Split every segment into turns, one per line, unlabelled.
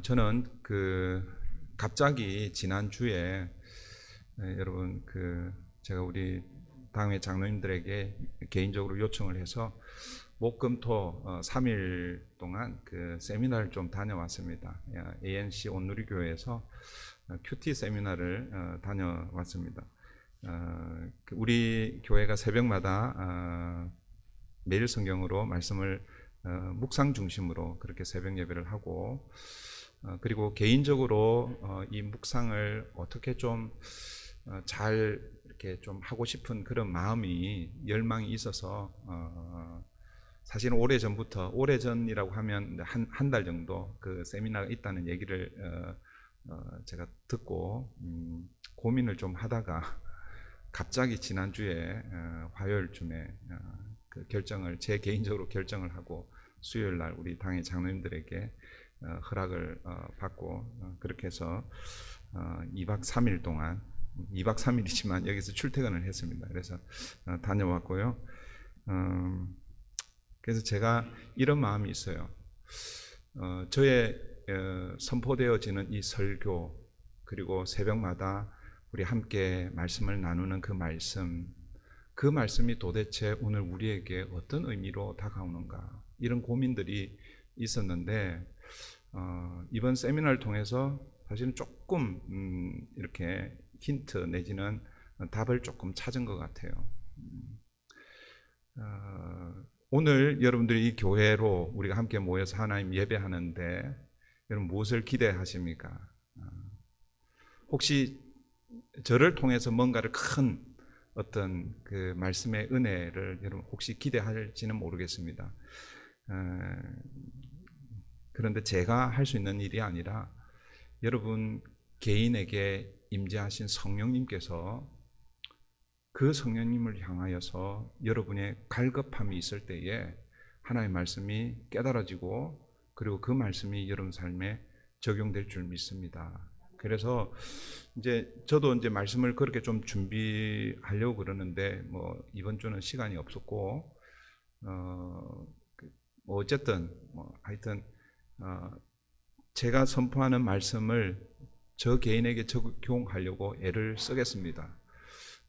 저는 갑자기 지난주에 여러분 제가 우리 당회 장로님들에게 개인적으로 요청을 해서 목금토 3일 동안 세미나를 좀 다녀왔습니다. ANC 온누리교회에서 큐티 세미나를 다녀왔습니다. 우리 교회가 새벽마다 매일 성경으로 말씀을 묵상 중심으로 그렇게 새벽 예배를 하고, 그리고 개인적으로 이 묵상을 어떻게 좀 잘 이렇게 좀 하고 싶은 그런 마음이 열망이 있어서 사실은 오래전이라고 하면 한 달 정도 그 세미나가 있다는 얘기를 제가 듣고 고민을 좀 하다가 갑자기 지난주에 화요일쯤에 제 개인적으로 결정을 하고 수요일 날 우리 당의 장로님들에게 허락을 받고 그렇게 해서 2박 3일 동안 2박 3일이지만 여기서 출퇴근을 했습니다. 그래서 다녀왔고요. 그래서 제가 이런 마음이 있어요. 저의 선포되어지는 이 설교, 그리고 새벽마다 우리 함께 말씀을 나누는 그 말씀이 도대체 오늘 우리에게 어떤 의미로 다가오는가, 이런 고민들이 있었는데 이번 세미나를 통해서 사실은 조금 이렇게 힌트 내지는 답을 조금 찾은 것 같아요. 오늘 여러분들이 이 교회로 우리가 함께 모여서 하나님 예배하는데 여러분 무엇을 기대하십니까? 혹시 저를 통해서 뭔가를 큰 어떤 그 말씀의 은혜를 여러분 혹시 기대할지는 모르겠습니다. 그런데 제가 할 수 있는 일이 아니라 여러분 개인에게 임재하신 성령님께서 그 성령님을 향하여서 여러분의 갈급함이 있을 때에 하나님의 말씀이 깨달아지고, 그리고 그 말씀이 여러분 삶에 적용될 줄 믿습니다. 그래서 저도 말씀을 그렇게 좀 준비하려고 그러는데 이번 주는 시간이 없었고, 어쨌든 하여튼 제가 선포하는 말씀을 저 개인에게 적용하려고 애를 쓰겠습니다.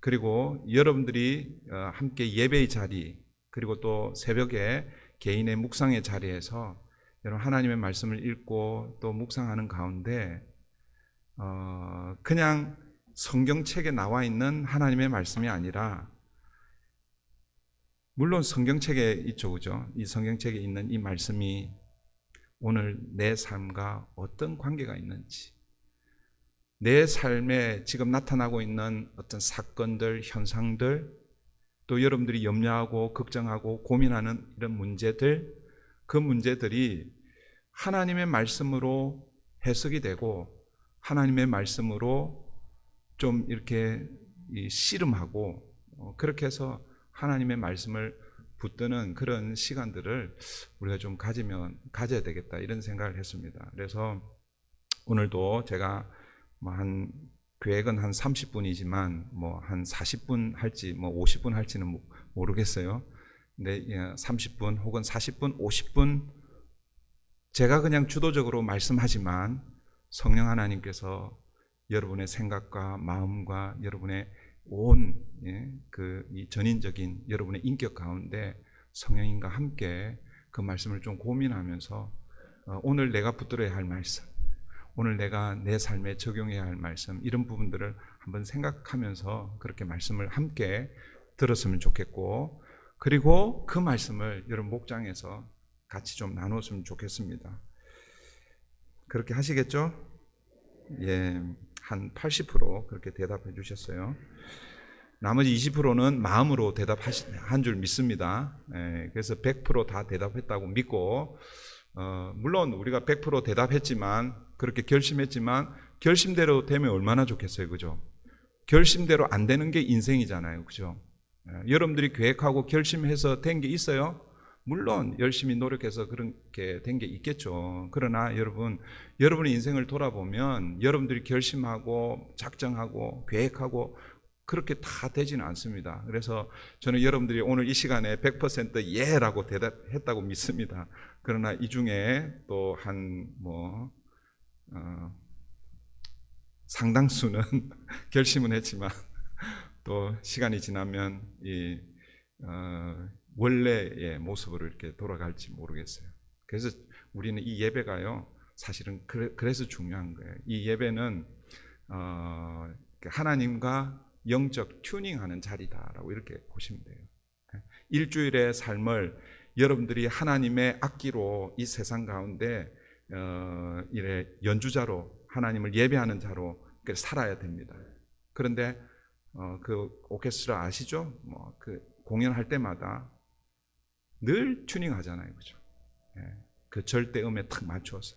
그리고 여러분들이 함께 예배의 자리, 그리고 또 새벽에 개인의 묵상의 자리에서 여러분 하나님의 말씀을 읽고 또 묵상하는 가운데 그냥 성경책에 나와 있는 하나님의 말씀이 아니라, 물론 성경책에 있죠, 그죠? 이 성경책에 있는 이 말씀이 오늘 내 삶과 어떤 관계가 있는지, 내 삶에 지금 나타나고 있는 어떤 사건들, 현상들, 또 여러분들이 염려하고 걱정하고 고민하는 이런 문제들, 그 문제들이 하나님의 말씀으로 해석이 되고 하나님의 말씀으로 좀 이렇게 씨름하고 그렇게 해서 하나님의 말씀을 붙드는 그런 시간들을 우리가 좀 가져야 되겠다, 이런 생각을 했습니다. 그래서 오늘도 제가 계획은 한 30분이지만 한 40분 할지 50분 할지는 모르겠어요. 근데 30분 혹은 40분, 50분 제가 그냥 주도적으로 말씀하지만 성령 하나님께서 여러분의 생각과 마음과 여러분의 이 전인적인 여러분의 인격 가운데 성령님과 함께 그 말씀을 좀 고민하면서 오늘 내가 붙들어야 할 말씀, 오늘 내가 내 삶에 적용해야 할 말씀, 이런 부분들을 한번 생각하면서 그렇게 말씀을 함께 들었으면 좋겠고, 그리고 그 말씀을 여러분 목장에서 같이 좀 나눴으면 좋겠습니다. 그렇게 하시겠죠? 예, 한 80% 그렇게 대답해 주셨어요. 나머지 20%는 마음으로 대답한 줄 믿습니다. 예, 그래서 100% 다 대답했다고 믿고, 물론 우리가 100% 대답했지만, 그렇게 결심했지만 결심대로 되면 얼마나 좋겠어요, 그죠? 결심대로 안 되는 게 인생이잖아요, 그죠? 여러분들이 계획하고 결심해서 된 게 있어요? 물론 열심히 노력해서 그렇게 된 게 있겠죠. 그러나 여러분의 인생을 돌아보면 여러분들이 결심하고 작정하고 계획하고 그렇게 다 되지는 않습니다. 그래서 저는 여러분들이 오늘 이 시간에 100% 예라고 대답했다고 믿습니다. 그러나 이 중에 또 상당수는 결심은 했지만 또 시간이 지나면 이 원래의 모습으로 이렇게 돌아갈지 모르겠어요. 그래서 우리는 이 예배가요, 사실은 그래서 중요한 거예요. 이 예배는 하나님과 영적 튜닝하는 자리다라고 이렇게 보시면 돼요. 일주일의 삶을 여러분들이 하나님의 악기로 이 세상 가운데 이래 연주자로 하나님을 예배하는 자로 살아야 됩니다. 그런데 그 오케스트라 아시죠? 그 공연할 때마다 늘 튜닝하잖아요, 그죠? 그 절대음에 탁 맞춰서.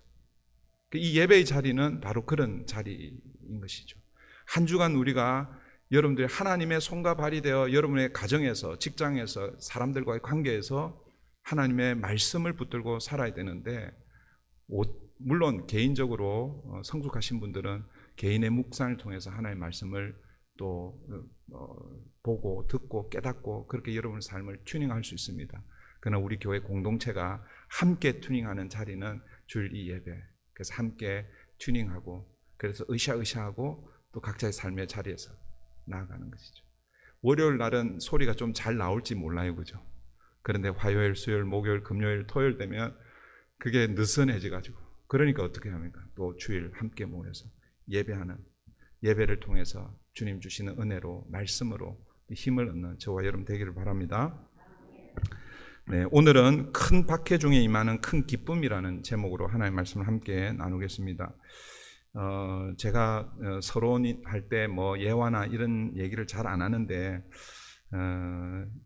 이 예배의 자리는 바로 그런 자리인 것이죠. 한 주간 우리가 여러분들이 하나님의 손과 발이 되어 여러분의 가정에서, 직장에서, 사람들과의 관계에서 하나님의 말씀을 붙들고 살아야 되는데, 물론 개인적으로 성숙하신 분들은 개인의 묵상을 통해서 하나님의 말씀을 또 보고 듣고 깨닫고 그렇게 여러분의 삶을 튜닝할 수 있습니다. 그러나 우리 교회 공동체가 함께 튜닝하는 자리는 주일 이 예배. 그래서 함께 튜닝하고, 그래서 으쌰으쌰하고 또 각자의 삶의 자리에서 나아가는 것이죠. 월요일 날은 소리가 좀 잘 나올지 몰라요, 그죠? 그런데 화요일, 수요일, 목요일, 금요일, 토요일 되면 그게 느슨해져가지고, 그러니까 어떻게 합니까? 또 주일 함께 모여서 예배하는, 예배를 통해서 주님 주시는 은혜로, 말씀으로 힘을 얻는 저와 여러분 되기를 바랍니다. 네, 오늘은 큰 박해 중에 임하는 큰 기쁨이라는 제목으로 하나님의 말씀을 함께 나누겠습니다. 제가 서론할 때 뭐 예화나 이런 얘기를 잘 안 하는데,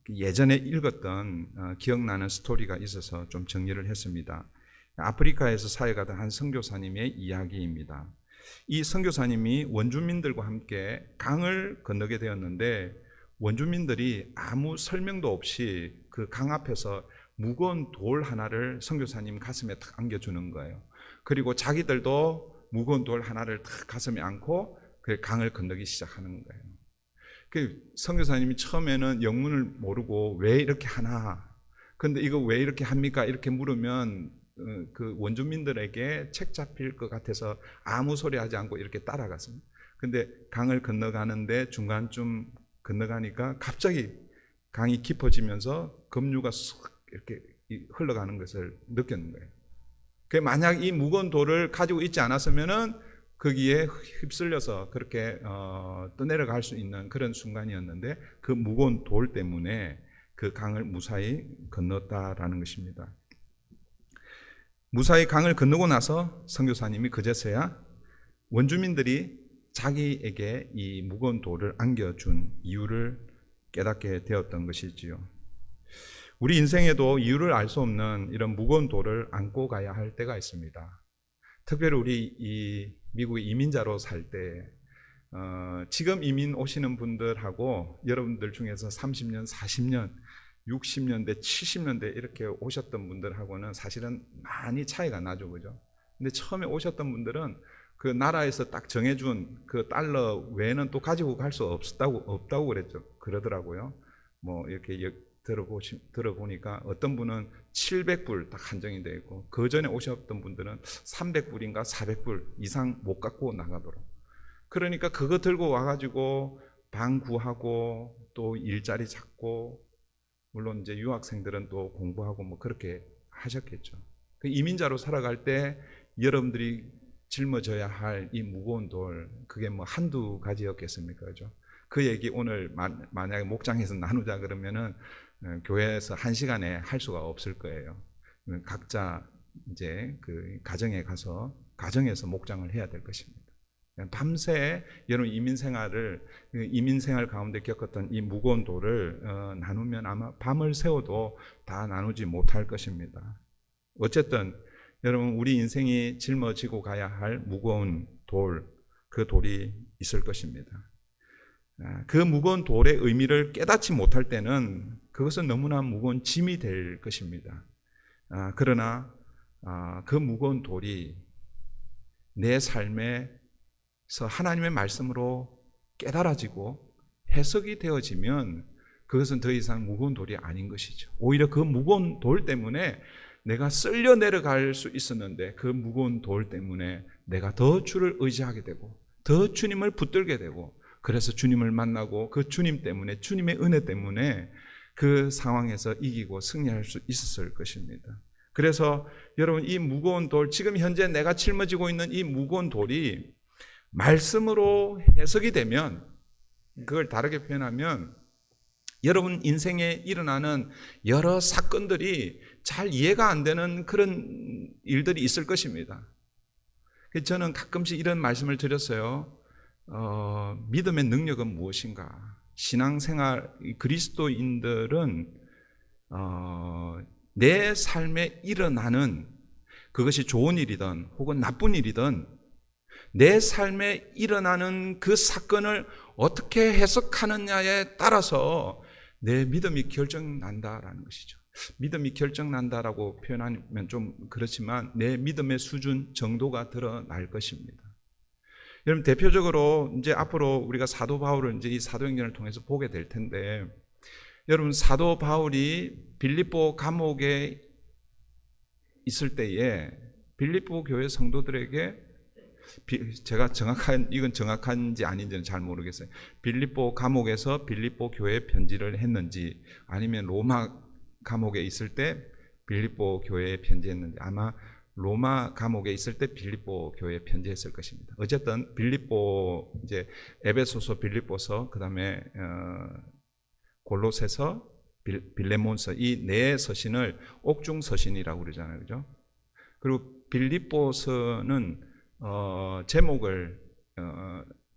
예전에 읽었던 기억나는 스토리가 있어서 좀 정리를 했습니다. 아프리카에서 사역하던 한 선교사님의 이야기입니다. 이 선교사님이 원주민들과 함께 강을 건너게 되었는데, 원주민들이 아무 설명도 없이 그 강 앞에서 무거운 돌 하나를 선교사님 가슴에 탁 안겨주는 거예요. 그리고 자기들도 무거운 돌 하나를 탁 가슴에 안고 그 강을 건너기 시작하는 거예요. 그 선교사님이 처음에는 영문을 모르고 왜 이렇게 하나, 근데 이거 왜 이렇게 합니까? 이렇게 물으면 그 원주민들에게 책 잡힐 것 같아서 아무 소리 하지 않고 이렇게 따라갔습니다. 근데 강을 건너가는데 중간쯤 건너가니까 갑자기 강이 깊어지면서 급류가 쑥 이렇게 흘러가는 것을 느꼈는 거예요. 만약 이 무거운 돌을 가지고 있지 않았으면은 거기에 휩쓸려서 그렇게 떠내려갈 수 있는 그런 순간이었는데, 그 무거운 돌 때문에 그 강을 무사히 건넜다라는 것입니다. 무사히 강을 건너고 나서 선교사님이 그제서야 원주민들이 자기에게 이 무거운 돌을 안겨준 이유를 깨닫게 되었던 것이지요. 우리 인생에도 이유를 알 수 없는 이런 무거운 돌을 안고 가야 할 때가 있습니다. 특별히 우리 이 미국의 이민자로 살 때, 지금 이민 오시는 분들하고 여러분들 중에서 30년, 40년, 60년대, 70년대 이렇게 오셨던 분들하고는 사실은 많이 차이가 나죠, 그죠? 근데 처음에 오셨던 분들은 그 나라에서 딱 정해준 그 달러 외에는 또 가지고 갈 수 없다고 그러더라고요. 뭐 이렇게 들어보니까 어떤 분은 700불 딱 한정이 되어 있고, 그 전에 오셨던 분들은 300불인가 400불 이상 못 갖고 나가도록. 그러니까 그거 들고 와가지고 방 구하고 또 일자리 찾고, 물론 이제 유학생들은 또 공부하고 뭐 그렇게 하셨겠죠. 그 이민자로 살아갈 때 여러분들이 짊어져야 할 이 무거운 돌, 그게 뭐 한두 가지였겠습니까? 그죠? 그 얘기 오늘 만약에 목장에서 나누자 그러면은 교회에서 1시간에 할 수가 없을 거예요. 각자 이제 그 가정에 가서 가정에서 목장을 해야 될 것입니다. 밤새 여러분 이민생활 가운데 겪었던 이 무거운 돌을 나누면 아마 밤을 새워도 다 나누지 못할 것입니다. 어쨌든 여러분, 우리 인생이 짊어지고 가야 할 무거운 돌, 그 돌이 있을 것입니다. 그 무거운 돌의 의미를 깨닫지 못할 때는 그것은 너무나 무거운 짐이 될 것입니다. 그러나 그 무거운 돌이 내 삶에서 하나님의 말씀으로 깨달아지고 해석이 되어지면 그것은 더 이상 무거운 돌이 아닌 것이죠. 오히려 그 무거운 돌 때문에 내가 쓸려 내려갈 수 있었는데 그 무거운 돌 때문에 내가 더 주를 의지하게 되고 더 주님을 붙들게 되고 그래서 주님을 만나고 그 주님 때문에 주님의 은혜 때문에 그 상황에서 이기고 승리할 수 있었을 것입니다. 그래서 여러분 이 무거운 돌, 지금 현재 내가 짊어지고 있는 이 무거운 돌이 말씀으로 해석이 되면, 그걸 다르게 표현하면 여러분 인생에 일어나는 여러 사건들이 잘 이해가 안 되는 그런 일들이 있을 것입니다. 저는 가끔씩 이런 말씀을 드렸어요. 믿음의 능력은 무엇인가? 신앙생활 그리스도인들은 내 삶에 일어나는, 그것이 좋은 일이든 혹은 나쁜 일이든 내 삶에 일어나는 그 사건을 어떻게 해석하느냐에 따라서 내 믿음이 결정난다라는 것이죠. 믿음이 결정난다라고 표현하면 좀 그렇지만 내 믿음의 수준 정도가 드러날 것입니다. 여러분 대표적으로 이제 앞으로 우리가 사도 바울을 이제 이 사도행전을 통해서 보게 될 텐데, 여러분 사도 바울이 빌립보 감옥에 있을 때에 빌립보 교회 성도들에게, 제가 이건 정확한지 아닌지는 잘 모르겠어요. 빌립보 감옥에서 빌립보 교회에 편지를 했는지 아니면 로마 감옥에 있을 때 빌립보 교회에 편지했는지, 아마 로마 감옥에 있을 때 빌립보 교회에 편지했을 것입니다. 어쨌든 빌립보, 이제 에베소서, 빌립보서, 그다음에 골로새서, 빌레몬서, 이 네 서신을 옥중 서신이라고 그러잖아요, 그죠? 그리고 빌립보서는 제목을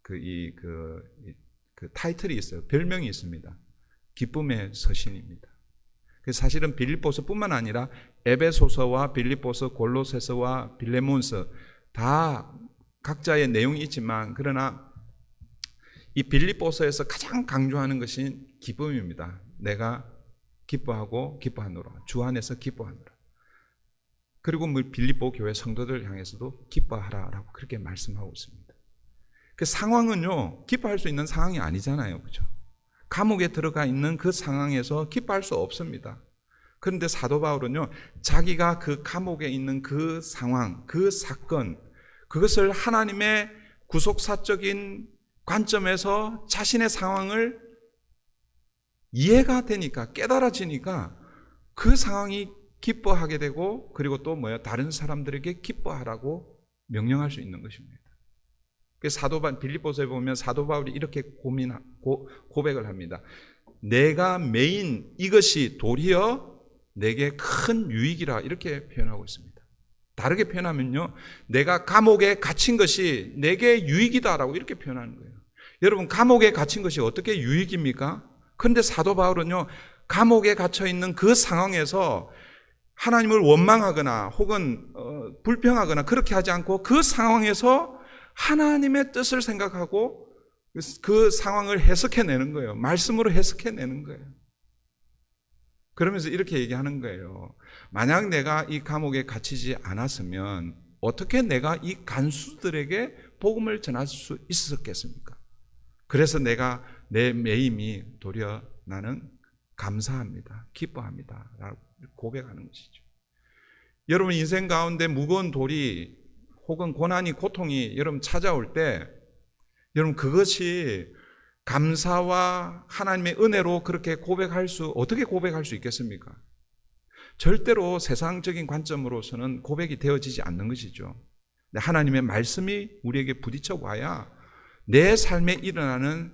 그 타이틀이 있어요. 별명이 있습니다. 기쁨의 서신입니다. 사실은 빌립보서뿐만 아니라 에베소서와 빌립보서, 골로새서와 빌레몬서 다 각자의 내용이 있지만, 그러나 이 빌립보서에서 가장 강조하는 것이 기쁨입니다. 내가 기뻐하고 기뻐하노라. 주 안에서 기뻐하노라. 그리고 빌립보 교회 성도들 향해서도 기뻐하라라고 그렇게 말씀하고 있습니다. 그 상황은요, 기뻐할 수 있는 상황이 아니잖아요, 그렇죠? 감옥에 들어가 있는 그 상황에서 기뻐할 수 없습니다. 그런데 사도 바울은요, 자기가 그 감옥에 있는 그 상황, 그 사건, 그것을 하나님의 구속사적인 관점에서 자신의 상황을 이해가 되니까, 깨달아지니까 그 상황이 기뻐하게 되고, 그리고 또 다른 사람들에게 기뻐하라고 명령할 수 있는 것입니다. 빌립보서에 보면 사도 바울이 이렇게 고백을 합니다. 내가 메인 이것이 도리어 내게 큰 유익이라, 이렇게 표현하고 있습니다. 다르게 표현하면요, 내가 감옥에 갇힌 것이 내게 유익이다라고 이렇게 표현하는 거예요. 여러분, 감옥에 갇힌 것이 어떻게 유익입니까? 그런데 사도 바울은요, 감옥에 갇혀 있는 그 상황에서 하나님을 원망하거나 혹은 불평하거나 그렇게 하지 않고 그 상황에서 하나님의 뜻을 생각하고 그 상황을 해석해내는 거예요. 말씀으로 해석해내는 거예요. 그러면서 이렇게 얘기하는 거예요. 만약 내가 이 감옥에 갇히지 않았으면 어떻게 내가 이 간수들에게 복음을 전할 수 있었겠습니까? 그래서 내 매임이 도리어 나는 감사합니다, 기뻐합니다 라고 고백하는 것이죠. 여러분 인생 가운데 무거운 돌이 혹은 고난이, 고통이 여러분 찾아올 때, 여러분 그것이 감사와 하나님의 은혜로 그렇게 어떻게 고백할 수 있겠습니까? 절대로 세상적인 관점으로서는 고백이 되어지지 않는 것이죠. 하나님의 말씀이 우리에게 부딪혀 와야 내 삶에 일어나는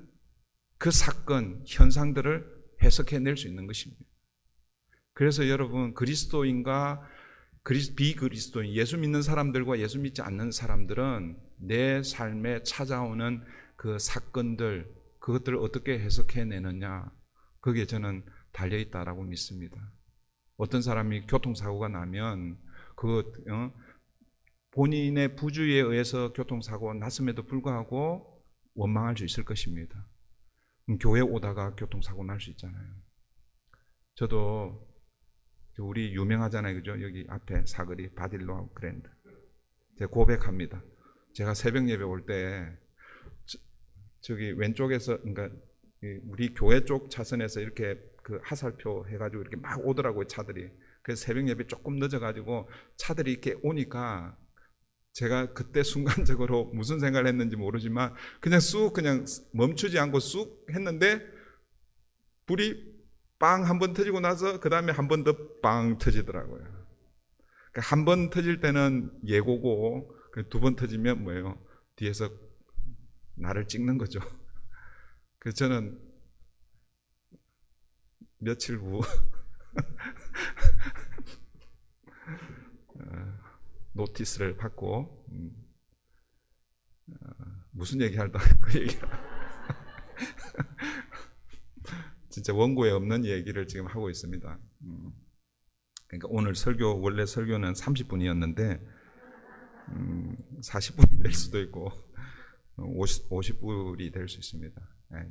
그 사건, 현상들을 해석해낼 수 있는 것입니다. 그래서 여러분, 그리스도인과 비그리스도인, 예수 믿는 사람들과 예수 믿지 않는 사람들은 내 삶에 찾아오는 그 사건들, 그것들을 어떻게 해석해내느냐, 거기에 저는 달려있다라고 믿습니다. 어떤 사람이 교통사고가 나면 본인의 부주의에 의해서 교통사고가 났음에도 불구하고 원망할 수 있을 것입니다. 교회 오다가 교통사고 날 수 있잖아요. 저도 우리 유명하잖아요, 그죠? 여기 앞에 사거리 바딜로하우 그랜드. 제가 고백합니다. 제가 새벽 예배 올 때 저기 왼쪽에서, 그러니까 우리 교회 쪽 차선에서 이렇게 그 하살표 해가지고 이렇게 막 오더라고요, 차들이. 그래서 새벽 예배 조금 늦어가지고 차들이 이렇게 오니까 제가 그때 순간적으로 무슨 생각을 했는지 모르지만 그냥 쑥 그냥 멈추지 않고 쑥 했는데 불이 빵 한 번 터지고 나서 그 다음에 한 번 더 빵 터지더라고요. 그러니까 한 번 터질 때는 예고고 두 번 터지면 뭐예요? 뒤에서 나를 찍는 거죠. 그래서 저는 며칠 후 노티스를 받고 무슨 얘기 할다 그 얘기 진짜 원고에 없는 얘기를 지금 하고 있습니다. 그러니까 오늘 설교 원래 설교는 30분이었는데 40분이 될 수도 있고 50분이 될 수 있습니다.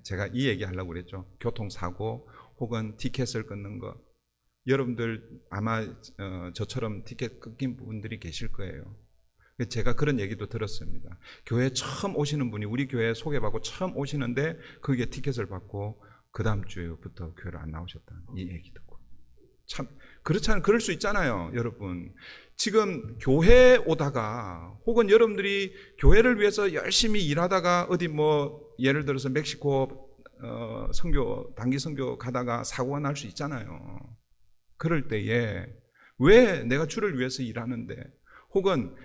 제가 이 얘기 하려고 그랬죠. 교통사고 혹은 티켓을 끊는 거. 여러분들 아마 저처럼 티켓 끊긴 분들이 계실 거예요. 제가 그런 얘기도 들었습니다. 교회 처음 오시는 분이 우리 교회 소개받고 처음 오시는데 거기에 티켓을 받고 그 다음 주부터 교회를 안 나오셨다는 이 얘기 듣고. 참 그렇잖아요. 그럴 수 있잖아요. 여러분 지금 교회 오다가 혹은 여러분들이 교회를 위해서 열심히 일하다가 어디 뭐 예를 들어서 멕시코 선교 단기 선교 가다가 사고가 날 수 있잖아요. 그럴 때에 왜 내가 주를 위해서 일하는데 혹은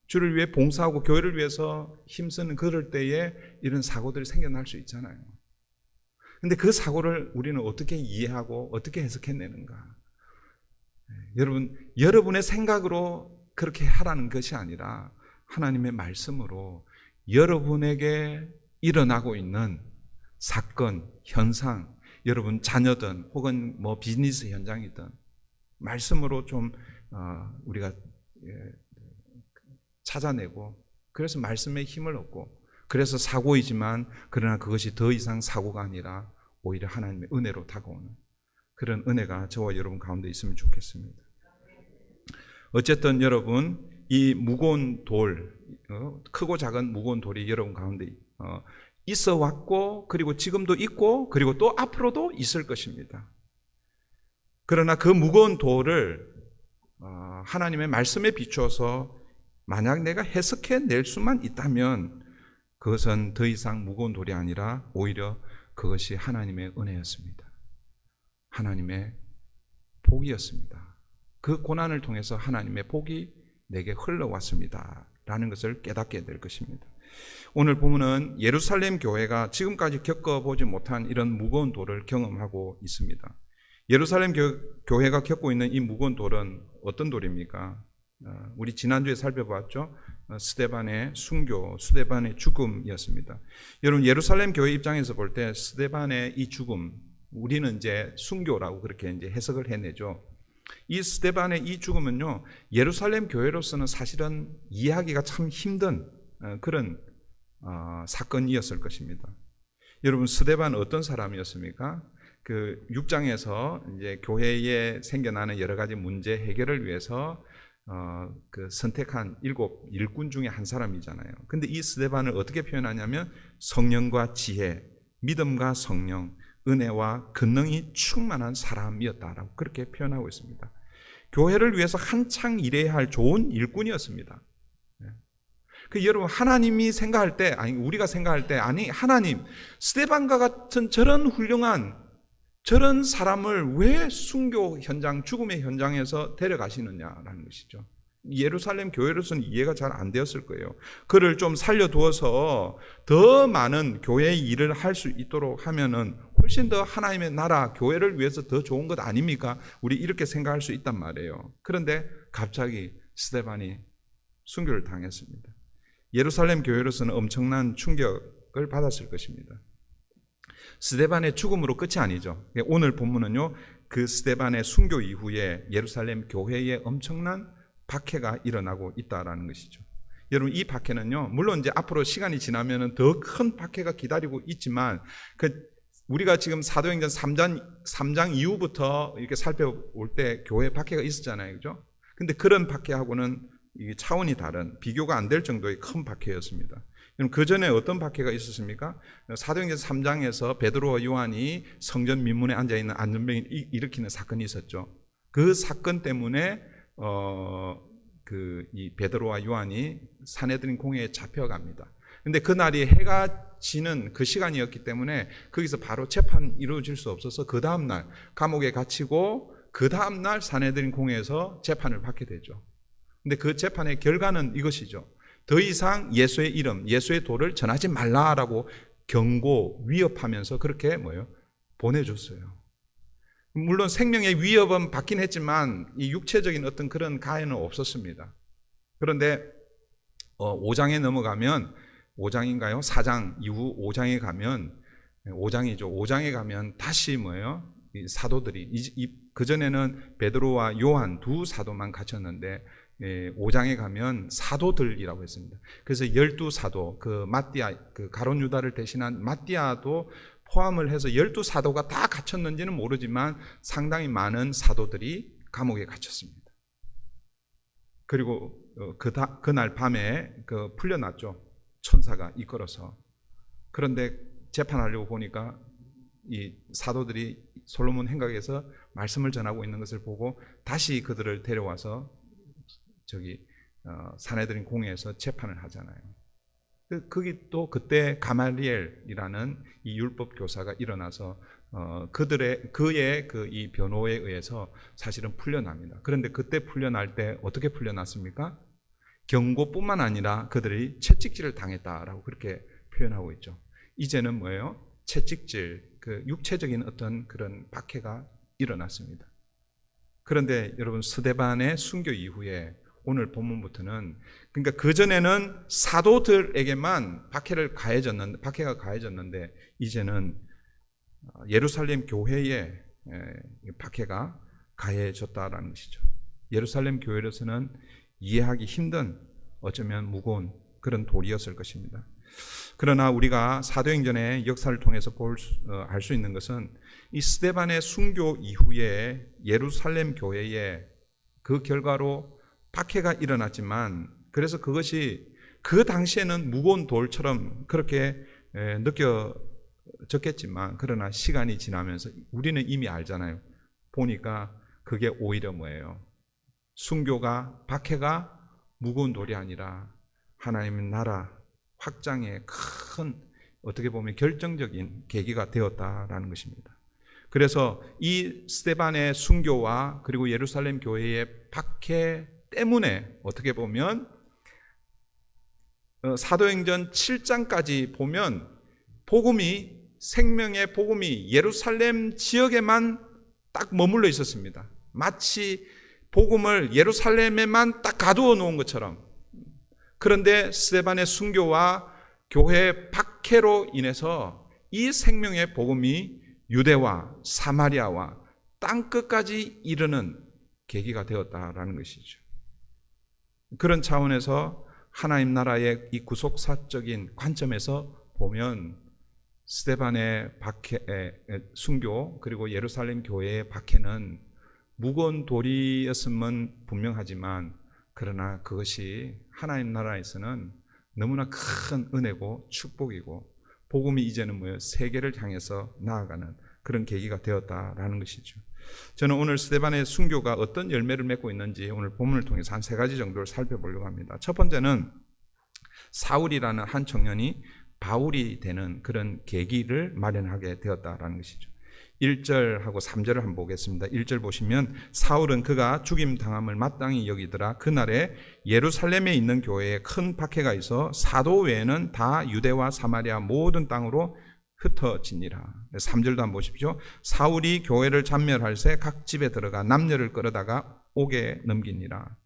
주를 위해 봉사하고 교회를 위해서 힘쓰는 그럴 때에 이런 사고들이 생겨날 수 있잖아요. 근데 그 사고를 우리는 어떻게 이해하고 어떻게 해석해내는가? 여러분, 여러분의 생각으로 그렇게 하라는 것이 아니라 하나님의 말씀으로 여러분에게 일어나고 있는 사건, 현상, 여러분 자녀든 혹은 뭐 비즈니스 현장이든 말씀으로 좀 우리가 찾아내고 그래서 말씀의 힘을 얻고 그래서 사고이지만 그러나 그것이 더 이상 사고가 아니라 오히려 하나님의 은혜로 다가오는 그런 은혜가 저와 여러분 가운데 있으면 좋겠습니다. 어쨌든 여러분 이 무거운 돌 크고 작은 무거운 돌이 여러분 가운데 있어 왔고 그리고 지금도 있고 그리고 또 앞으로도 있을 것입니다. 그러나 그 무거운 돌을 하나님의 말씀에 비추어서 만약 내가 해석해 낼 수만 있다면 그것은 더 이상 무거운 돌이 아니라 오히려 그것이 하나님의 은혜였습니다. 하나님의 복이었습니다. 그 고난을 통해서 하나님의 복이 내게 흘러왔습니다. 라는 것을 깨닫게 될 것입니다. 오늘 보면은 예루살렘 교회가 지금까지 겪어보지 못한 이런 무거운 돌을 경험하고 있습니다. 예루살렘 교회가 겪고 있는 이 무거운 돌은 어떤 돌입니까? 우리 지난주에 살펴봤죠. 스데반의 순교, 스데반의 죽음이었습니다. 여러분 예루살렘 교회 입장에서 볼 때 스데반의 이 죽음, 우리는 이제 순교라고 그렇게 이제 해석을 해내죠. 이 스데반의 이 죽음은요, 예루살렘 교회로서는 사실은 이해하기가 참 힘든 그런 사건이었을 것입니다. 여러분 스데반 어떤 사람이었습니까? 그 6장에서 이제 교회에 생겨나는 여러 가지 문제 해결을 위해서 그 선택한 7 일꾼 중에 한 사람이잖아요. 근데 이 스데반을 어떻게 표현하냐면 성령과 지혜, 믿음과 성령, 은혜와 권능이 충만한 사람이었다라고 그렇게 표현하고 있습니다. 교회를 위해서 한창 일해야 할 좋은 일꾼이었습니다. 그 여러분 하나님이 생각할 때 아니 우리가 생각할 때 아니 하나님 스데반과 같은 저런 훌륭한 저런 사람을 왜 순교 현장, 죽음의 현장에서 데려가시느냐라는 것이죠. 예루살렘 교회로서는 이해가 잘 안 되었을 거예요. 그를 좀 살려두어서 더 많은 교회의 일을 할 수 있도록 하면은 훨씬 더 하나님의 나라, 교회를 위해서 더 좋은 것 아닙니까? 우리 이렇게 생각할 수 있단 말이에요. 그런데 갑자기 스데반이 순교를 당했습니다. 예루살렘 교회로서는 엄청난 충격을 받았을 것입니다. 스데반의 죽음으로 끝이 아니죠. 오늘 본문은요, 그 스데반의 순교 이후에 예루살렘 교회에 엄청난 박해가 일어나고 있다라는 것이죠. 여러분 이 박해는요, 물론 이제 앞으로 시간이 지나면은 더 큰 박해가 기다리고 있지만 우리가 지금 사도행전 3장 이후부터 이렇게 살펴볼 때 교회 박해가 있었잖아요, 그죠? 근데 그런 박해하고는 이게 차원이 다른 비교가 안 될 정도의 큰 박해였습니다. 그 전에 어떤 박해가 있었습니까? 사도행전 3장에서 베드로와 요한이 성전 민문에 앉아있는 안전병을 일으키는 사건이 있었죠. 그 사건 때문에 이 베드로와 요한이 사내들인 공회에 잡혀갑니다. 근데 그날이 해가 지는 그 시간이었기 때문에 거기서 바로 재판 이루어질 수 없어서 그 다음날 감옥에 갇히고 그 다음날 사내들인 공회에서 재판을 받게 되죠. 근데 그 재판의 결과는 이것이죠. 더 이상 예수의 이름, 예수의 도를 전하지 말라라고 경고, 위협하면서 그렇게 보내줬어요. 물론 생명의 위협은 받긴 했지만 이 육체적인 어떤 그런 가해는 없었습니다. 그런데 5장에 넘어가면 5장인가요? 4장 이후 5장에 가면 5장이죠. 5장에 가면 다시 이 사도들이 그전에는 베드로와 요한 두 사도만 갇혔는데 5장에 가면 사도들이라고 했습니다. 그래서 12사도, 마띠아, 가룟 유다를 대신한 마띠아도 포함을 해서 12사도가 다 갇혔는지는 모르지만 상당히 많은 사도들이 감옥에 갇혔습니다. 그리고 그날 밤에 풀려났죠. 천사가 이끌어서. 그런데 재판하려고 보니까 이 사도들이 솔로몬 행각에서 말씀을 전하고 있는 것을 보고 다시 그들을 데려와서 사내들인 공회에서 재판을 하잖아요. 거기 또 그때 가말리엘이라는 이 율법 교사가 일어나서 그의 이 변호에 의해서 사실은 풀려납니다. 그런데 그때 풀려날 때 어떻게 풀려났습니까? 경고뿐만 아니라 그들이 채찍질을 당했다라고 그렇게 표현하고 있죠. 이제는 채찍질, 육체적인 어떤 그런 박해가 일어났습니다. 그런데 여러분, 스데반의 순교 이후에 오늘 본문부터는, 그러니까 그전에는 사도들에게만 박해가 가해졌는데 이제는 예루살렘 교회에 박해가 가해졌다라는 것이죠. 예루살렘 교회로서는 이해하기 힘든, 어쩌면 무거운 그런 돌이었을 것입니다. 그러나 우리가 사도행전의 역사를 통해서 알 수 있는 것은 이 스데반의 순교 이후에 예루살렘 교회에 그 결과로 박해가 일어났지만, 그래서 그것이 그 당시에는 무거운 돌처럼 그렇게 느껴졌겠지만, 그러나 시간이 지나면서 우리는 이미 알잖아요. 보니까 그게 오히려 순교가, 박해가 무거운 돌이 아니라 하나님의 나라 확장의 큰, 어떻게 보면 결정적인 계기가 되었다라는 것입니다. 그래서 이 스데반의 순교와 그리고 예루살렘 교회의 박해 때문에 어떻게 보면 사도행전 7장까지 보면 생명의 복음이 예루살렘 지역에만 딱 머물러 있었습니다. 마치 복음을 예루살렘에만 딱 가두어 놓은 것처럼. 그런데 스데반의 순교와 교회의 박해로 인해서 이 생명의 복음이 유대와 사마리아와 땅끝까지 이르는 계기가 되었다라는 것이죠. 그런 차원에서 하나님 나라의 이 구속사적인 관점에서 보면 스데반의 순교 그리고 예루살렘 교회의 박해는 무거운 돌이었으면 분명하지만, 그러나 그것이 하나님 나라에서는 너무나 큰 은혜고 축복이고 복음이 이제는 세계를 향해서 나아가는 그런 계기가 되었다라는 것이죠. 저는 오늘 스데반의 순교가 어떤 열매를 맺고 있는지 오늘 본문을 통해서 한 3가지 정도를 살펴보려고 합니다. 첫 번째는 사울이라는 한 청년이 바울이 되는 그런 계기를 마련하게 되었다라는 것이죠. 1절하고 3절을 한번 보겠습니다. 1절 보시면, 사울은 그가 죽임당함을 마땅히 여기더라. 그날에 예루살렘에 있는 교회에 큰 박해가 있어 사도 외에는 다 유대와 사마리아 모든 땅으로 흩어지니라. 3절도 한번 보십시오. 사울이 교회를 잔멸할새 각 집에 들어가 남녀를 끌어다가 옥에 넘기니라.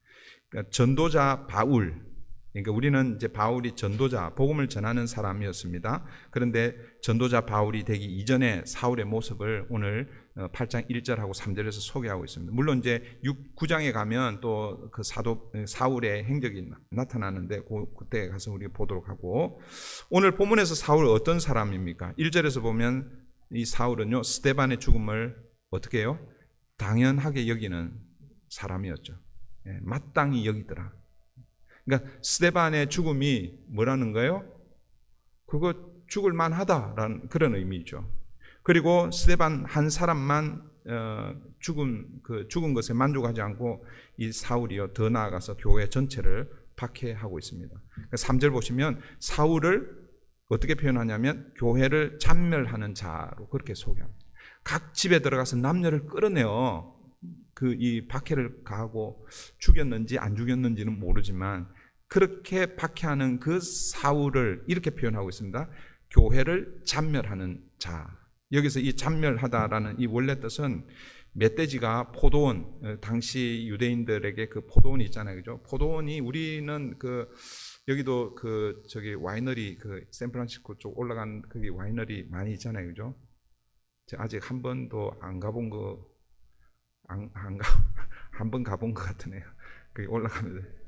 그러니까 전도자 바울, 그러니까 우리는 이제 바울이 전도자, 복음을 전하는 사람이었습니다. 그런데 전도자 바울이 되기 이전에 사울의 모습을 오늘 8장 1절하고 3절에서 소개하고 있습니다. 물론 이제 9장에 가면 또 그 사울의 행적이 나타나는데 그때 가서 우리가 보도록 하고, 오늘 본문에서 사울 어떤 사람입니까? 1절에서 보면 이 사울은요, 스데반의 죽음을 어떻게 해요? 당연하게 여기는 사람이었죠. 마땅히 여기더라. 그러니까 스데반의 죽음이 뭐라는 거예요? 그거 죽을 만하다라는 그런 의미죠. 그리고 스데반 한 사람만 죽은 것에 만족하지 않고 이 사울이요 더 나아가서 교회 전체를 박해하고 있습니다. 3절 보시면 사울을 어떻게 표현하냐면 교회를 잔멸하는 자로 그렇게 소개합니다. 각 집에 들어가서 남녀를 끌어내어 이 박해를 가하고 죽였는지 안 죽였는지는 모르지만 그렇게 박해하는 그 사울을 이렇게 표현하고 있습니다. 교회를 잔멸하는 자. 여기서 이 잔멸하다라는 이 원래 뜻은 멧돼지가 포도원, 당시 유대인들에게 그 포도원이 있잖아요, 그죠? 포도원이 우리는 여기도 저기 와이너리 샌프란시스코 쪽 올라간 거기 와이너리 많이 있잖아요, 그죠? 아직 한 번도 안 가본 한 번 가본 것 같으네요. 거기 올라가면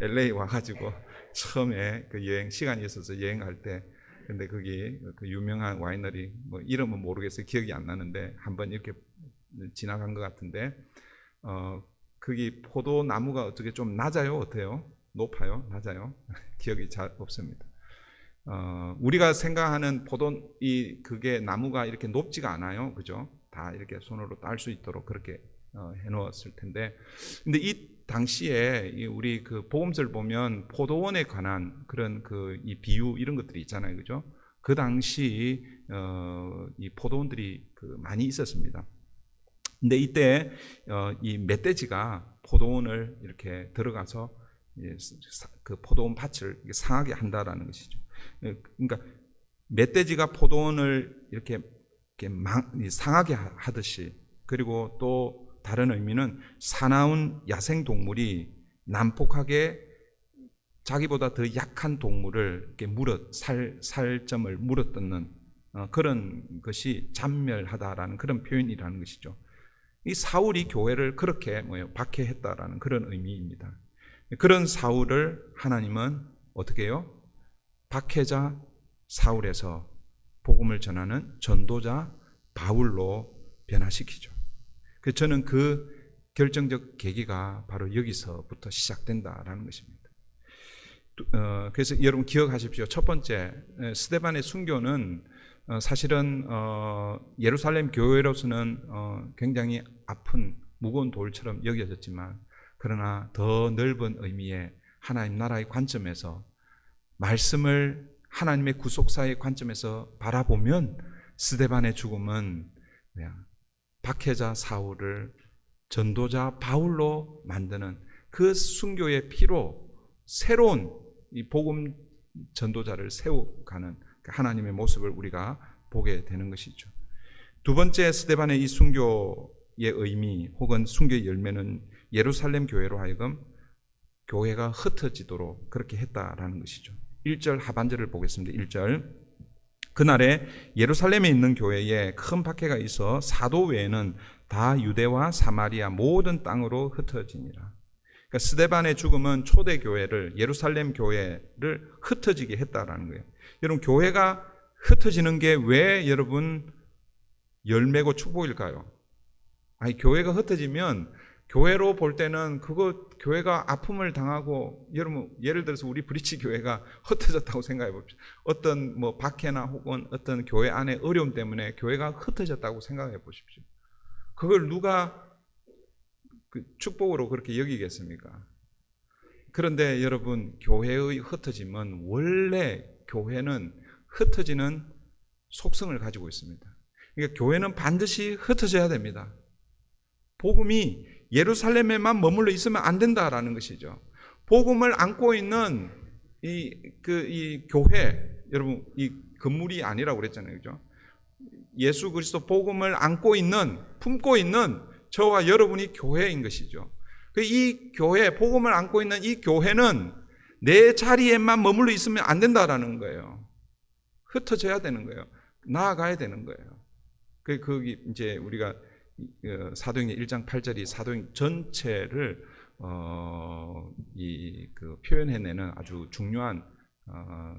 LA 와가지고 처음에 여행 시간이 있어서 여행할 때. 근데 거기 유명한 와이너리 뭐 이름은 모르겠어요. 기억이 안 나는데 한번 이렇게 지나간 것 같은데 거기 포도 나무가 어떻게 좀 낮아요? 어때요? 높아요? 낮아요? 기억이 잘 없습니다. 우리가 생각하는 그게 나무가 이렇게 높지가 않아요, 그죠? 다 이렇게 손으로 딸 수 있도록 그렇게 해놓았을 텐데, 근데 이 당시에 우리 복음서를 보면 포도원에 관한 그런 이 비유 이런 것들이 있잖아요, 그죠? 그 당시 이 포도원들이 많이 있었습니다. 근데 이때 이 멧돼지가 포도원을 이렇게 들어가서 그 포도원 밭을 상하게 한다라는 것이죠. 그러니까 멧돼지가 포도원을 이렇게 상하게 하듯이, 그리고 또 다른 의미는 사나운 야생 동물이 난폭하게 자기보다 더 약한 동물을 이렇게 살점을 물어뜯는 그런 것이 잔멸하다라는 그런 표현이라는 것이죠. 이 사울이 교회를 그렇게 박해했다라는 그런 의미입니다. 그런 사울을 하나님은 어떻게 해요? 박해자 사울에서 복음을 전하는 전도자 바울로 변화시키죠. 저는 그 결정적 계기가 바로 여기서부터 시작된다라는 것입니다. 그래서 여러분 기억하십시오. 첫 번째, 스데반의 순교는 사실은 예루살렘 교회로서는 굉장히 아픈 무거운 돌처럼 여겨졌지만, 그러나 더 넓은 의미의 하나님 나라의 관점에서, 말씀을 하나님의 구속사의 관점에서 바라보면 스데반의 죽음은 박해자 사울을 전도자 바울로 만드는 그 순교의 피로 새로운 이 복음 전도자를 세워가는 하나님의 모습을 우리가 보게 되는 것이죠. 두 번째, 스데반의 이 순교의 의미 혹은 순교의 열매는 예루살렘 교회로 하여금 교회가 흩어지도록 그렇게 했다라는 것이죠. 1절 하반절을 보겠습니다. 1절, 그날에 예루살렘에 있는 교회에 큰 박해가 있어 사도 외에는 다 유대와 사마리아 모든 땅으로 흩어지니라. 그러니까 스데반의 죽음은 초대 교회를, 예루살렘 교회를 흩어지게 했다라는 거예요. 여러분, 교회가 흩어지는 게 왜 여러분 열매고 축복일까요? 아니, 교회가 흩어지면 교회로 볼 때는 교회가 아픔을 당하고, 여러분 예를 들어서 우리 브리치 교회가 흩어졌다고 생각해 봅시다. 어떤 박해나 혹은 어떤 교회 안에 어려움 때문에 교회가 흩어졌다고 생각해 보십시오. 그걸 누가 축복으로 그렇게 여기겠습니까? 그런데 여러분, 교회의 흩어짐은 원래 교회는 흩어지는 속성을 가지고 있습니다. 그러니까 교회는 반드시 흩어져야 됩니다. 복음이 예루살렘에만 머물러 있으면 안 된다라는 것이죠. 복음을 안고 있는 이 교회, 여러분 이 건물이 아니라고 그랬잖아요, 그죠? 예수 그리스도 복음을 안고 있는, 품고 있는 저와 여러분이 교회인 것이죠. 이 교회, 복음을 안고 있는 이 교회는 내 자리에만 머물러 있으면 안 된다라는 거예요. 흩어져야 되는 거예요. 나아가야 되는 거예요. 거기 이제 우리가 사도행전 1장 8절이 사도행 전체를 표현해내는 아주 중요한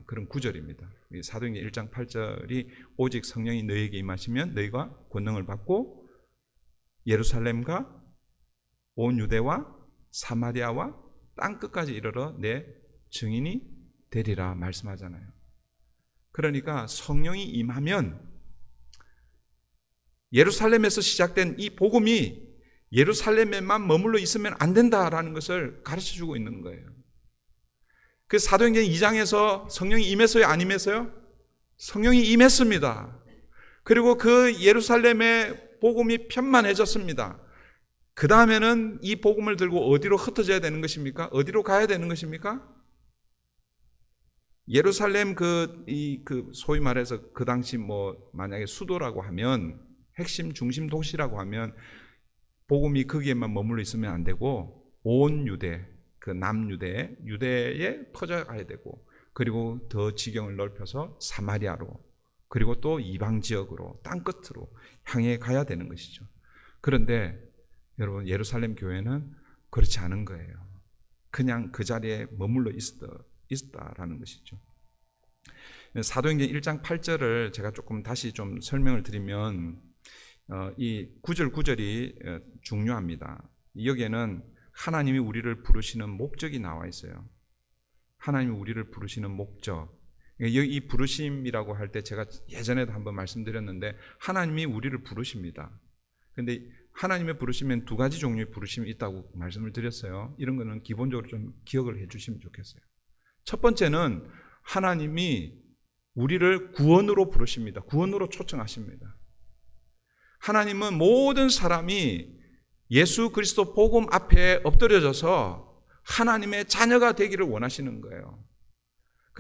그런 구절입니다. 사도행전 1장 8절이 오직 성령이 너희에게 임하시면 너희가 권능을 받고 예루살렘과 온 유대와 사마리아와 땅 끝까지 이르러 내 증인이 되리라 말씀하잖아요. 그러니까 성령이 임하면 예루살렘에서 시작된 이 복음이 예루살렘에만 머물러 있으면 안 된다라는 것을 가르쳐주고 있는 거예요. 그 사도행전 2장에서 성령이 임했어요, 안 임했어요? 성령이 임했습니다. 그리고 그 예루살렘의 복음이 편만해졌습니다. 그 다음에는 이 복음을 들고 어디로 흩어져야 되는 것입니까? 어디로 가야 되는 것입니까? 예루살렘 소위 말해서 그 당시 만약에 수도라고 하면, 핵심 중심 도시라고 하면 복음이 거기에만 머물러 있으면 안 되고 온 유대, 그 유대에 퍼져가야 되고, 그리고 더 지경을 넓혀서 사마리아로, 그리고 또 이방 지역으로, 땅 끝으로 향해 가야 되는 것이죠. 그런데 여러분, 예루살렘 교회는 그렇지 않은 거예요. 그냥 그 자리에 머물러 있었다라는 것이죠. 사도행전 1장 8절을 제가 조금 다시 좀 설명을 드리면, 이 9절이 중요합니다. 여기에는 하나님이 우리를 부르시는 목적이 나와 있어요. 하나님이 우리를 부르시는 목적. 이 부르심이라고 할 때 제가 예전에도 한번 말씀드렸는데, 하나님이 우리를 부르십니다. 근데 하나님의 부르시면 두 가지 종류의 부르심이 있다고 말씀을 드렸어요. 이런 거는 기본적으로 좀 기억을 해 주시면 좋겠어요. 첫 번째는 하나님이 우리를 구원으로 부르십니다. 구원으로 초청하십니다. 하나님은 모든 사람이 예수 그리스도 복음 앞에 엎드려져서 하나님의 자녀가 되기를 원하시는 거예요.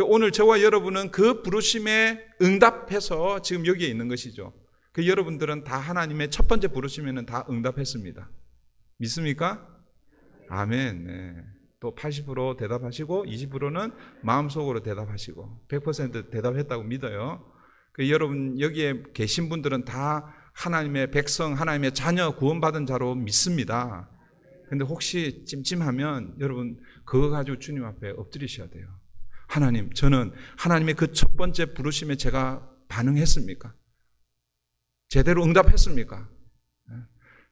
오늘 저와 여러분은 그 부르심에 응답해서 지금 여기에 있는 것이죠. 여러분들은 다 하나님의 첫 번째 부르심에는 다 응답했습니다. 믿습니까? 아멘. 네. 또 80% 대답하시고 20%는 마음속으로 대답하시고 100% 대답했다고 믿어요. 여러분 여기에 계신 분들은 다 하나님의 백성, 하나님의 자녀, 구원받은 자로 믿습니다. 근데 혹시 찜찜하면 여러분 그거 가지고 주님 앞에 엎드리셔야 돼요. 하나님, 저는 하나님의 그 첫 번째 부르심에 제가 반응했습니까? 제대로 응답했습니까?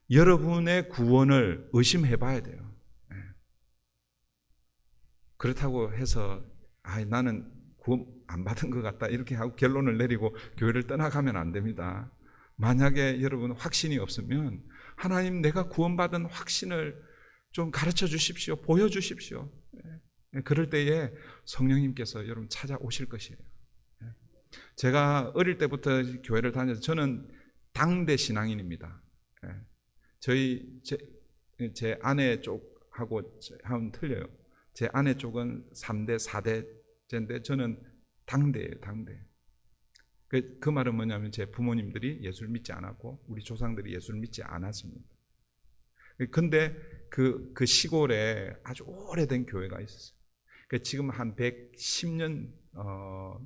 여러분의 구원을 의심해 봐야 돼요. 그렇다고 해서 나는 구원 안 받은 것 같다 이렇게 하고 결론을 내리고 교회를 떠나가면 안 됩니다. 만약에 여러분 확신이 없으면 하나님, 내가 구원받은 확신을 좀 가르쳐 주십시오. 보여주십시오. 그럴 때에 성령님께서 여러분 찾아오실 것이에요. 제가 어릴 때부터 교회를 다녀서 저는 당대 신앙인입니다. 제 아내 쪽하고 하면 틀려요. 제 아내 쪽은 3대, 4대째인데 저는 당대예요, 당대. 그 말은 뭐냐면 제 부모님들이 예수를 믿지 않았고 우리 조상들이 예수를 믿지 않았습니다. 근데 그 시골에 아주 오래된 교회가 있었어요. 지금 한 110년,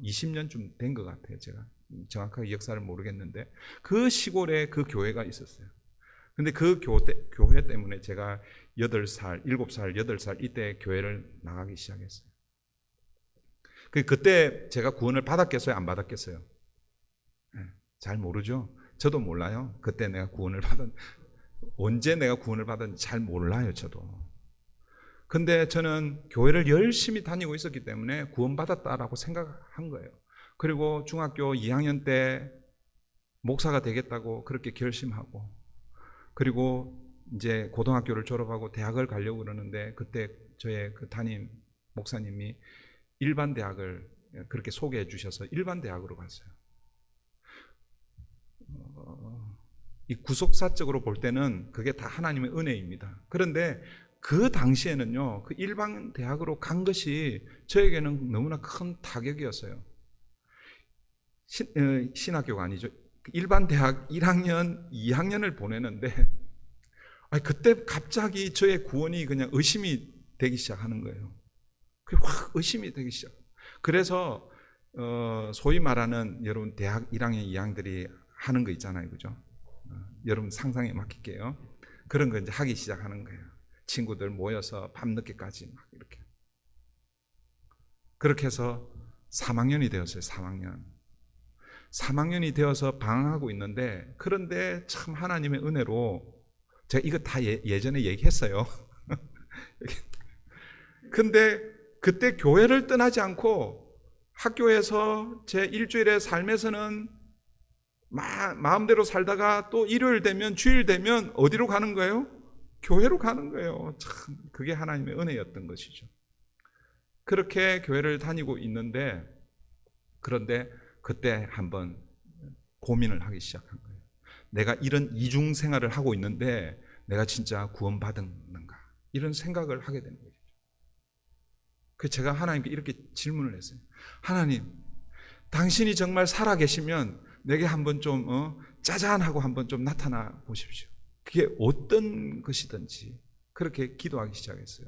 20년쯤 된 것 같아요. 제가 정확하게 역사를 모르겠는데 그 시골에 그 교회가 있었어요. 근데 그 교회 때문에 제가 8살, 7살, 8살 이때 교회를 나가기 시작했어요. 그때 제가 구원을 받았겠어요? 안 받았겠어요? 잘 모르죠? 저도 몰라요. 그때 내가 구원을 언제 내가 구원을 받았는지 잘 몰라요, 저도. 근데 저는 교회를 열심히 다니고 있었기 때문에 구원받았다라고 생각한 거예요. 그리고 중학교 2학년 때 목사가 되겠다고 그렇게 결심하고, 그리고 이제 고등학교를 졸업하고 대학을 가려고 그러는데 그때 저의 그 담임 목사님이 일반 대학을 그렇게 소개해 주셔서 일반 대학으로 갔어요. 이 구속사적으로 볼 때는 그게 다 하나님의 은혜입니다. 그런데 그 당시에는요, 그 일반 대학으로 간 것이 저에게는 너무나 큰 타격이었어요. 신학교가 아니죠. 일반 대학 1학년, 2학년을 보내는데 그때 갑자기 저의 구원이 그냥 의심이 되기 시작하는 거예요. 확 의심이 되기 시작. 그래서 소위 말하는 여러분 대학 1학년, 2학년들이 하는 거 있잖아요, 그죠? 여러분 상상에 맡길게요. 그런 거 이제 하기 시작하는 거예요. 친구들 모여서 밤늦게까지 막 이렇게. 그렇게 해서 3학년이 되었어요. 3학년이 되어서 방황하고 있는데, 그런데 참 하나님의 은혜로 제가 이거 다 예전에 얘기했어요. 근데 그때 교회를 떠나지 않고 학교에서 제 일주일의 삶에서는 마음대로 살다가 또 일요일 되면, 주일 되면 어디로 가는 거예요? 교회로 가는 거예요. 참 그게 하나님의 은혜였던 것이죠. 그렇게 교회를 다니고 있는데, 그런데 그때 한번 고민을 하기 시작한 거예요. 내가 이런 이중 생활을 하고 있는데 내가 진짜 구원받았는가, 이런 생각을 하게 되는 거죠. 그래서 제가 하나님께 이렇게 질문을 했어요. 하나님, 당신이 정말 살아계시면 내게 한번 좀 짜잔하고 한번 좀 나타나 보십시오. 그게 어떤 것이든지. 그렇게 기도하기 시작했어요.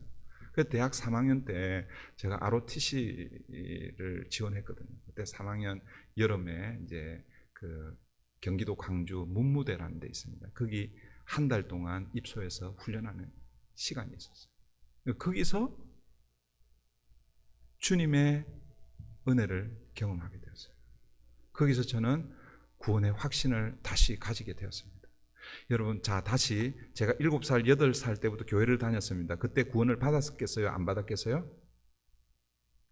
그 대학 3학년 때 제가 ROTC를 지원했거든요. 그때 3학년 여름에 이제 그 경기도 광주 문무대라는 데 있습니다. 거기 한 달 동안 입소해서 훈련하는 시간이 있었어요. 거기서 주님의 은혜를 경험하게 되었어요. 거기서 저는 구원의 확신을 다시 가지게 되었습니다. 여러분, 자, 다시 제가 7살, 8살 때부터 교회를 다녔습니다. 그때 구원을 받았겠어요? 안 받았겠어요?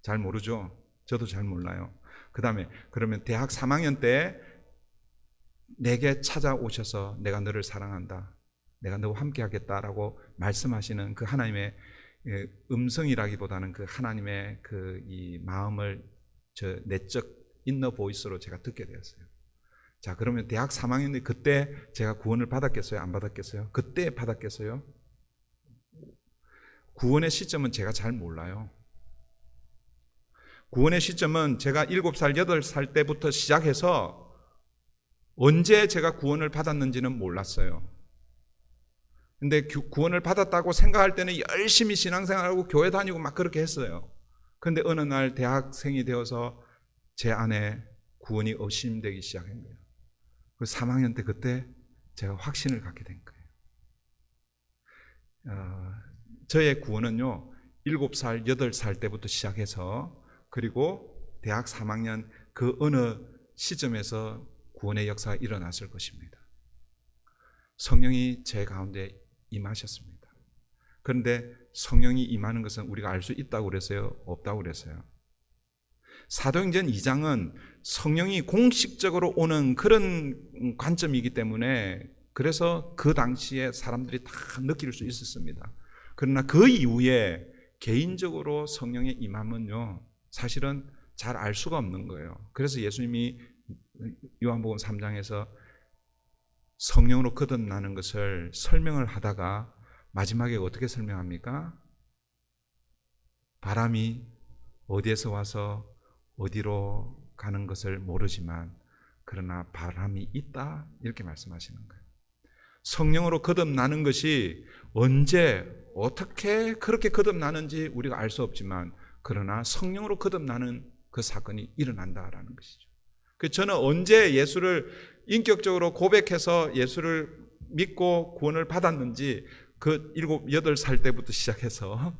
잘 모르죠? 저도 잘 몰라요. 그 다음에 그러면 대학 3학년 때 내게 찾아오셔서 내가 너를 사랑한다, 내가 너와 함께 하겠다라고 말씀하시는 그 하나님의 음성이라기보다는 그 하나님의 그 이 마음을 저 내적 인너 보이스로 제가 듣게 되었어요. 자, 그러면 대학 3학년 때 그때 제가 구원을 받았겠어요? 안 받았겠어요? 그때 받았겠어요? 구원의 시점은 제가 잘 몰라요. 구원의 시점은 제가 7살, 8살 때부터 시작해서 언제 제가 구원을 받았는지는 몰랐어요. 근데 구원을 받았다고 생각할 때는 열심히 신앙생활하고 교회 다니고 막 그렇게 했어요. 그런데 어느 날 대학생이 되어서 제 안에 구원이 의심되기 시작한 거예요. 그 3학년 때 그때 제가 확신을 갖게 된 거예요. 저의 구원은요, 7살, 8살 때부터 시작해서 그리고 대학 3학년 그 어느 시점에서 구원의 역사가 일어났을 것입니다. 성령이 제 가운데 임하셨습니다. 그런데 성령이 임하는 것은 우리가 알 수 있다고 그랬어요? 없다고 그랬어요? 사도행전 2장은 성령이 공식적으로 오는 그런 관점이기 때문에 그래서 그 당시에 사람들이 다 느낄 수 있었습니다. 그러나 그 이후에 개인적으로 성령의 임함은요, 사실은 잘 알 수가 없는 거예요. 그래서 예수님이 요한복음 3장에서 성령으로 거듭나는 것을 설명을 하다가 마지막에 어떻게 설명합니까? 바람이 어디에서 와서 어디로 가는 것을 모르지만 그러나 바람이 있다, 이렇게 말씀하시는 거예요. 성령으로 거듭나는 것이 언제 어떻게 그렇게 거듭나는지 우리가 알 수 없지만 그러나 성령으로 거듭나는 그 사건이 일어난다라는 것이죠. 저는 언제 예수를 인격적으로 고백해서 예수를 믿고 구원을 받았는지 그 7, 8살 때부터 시작해서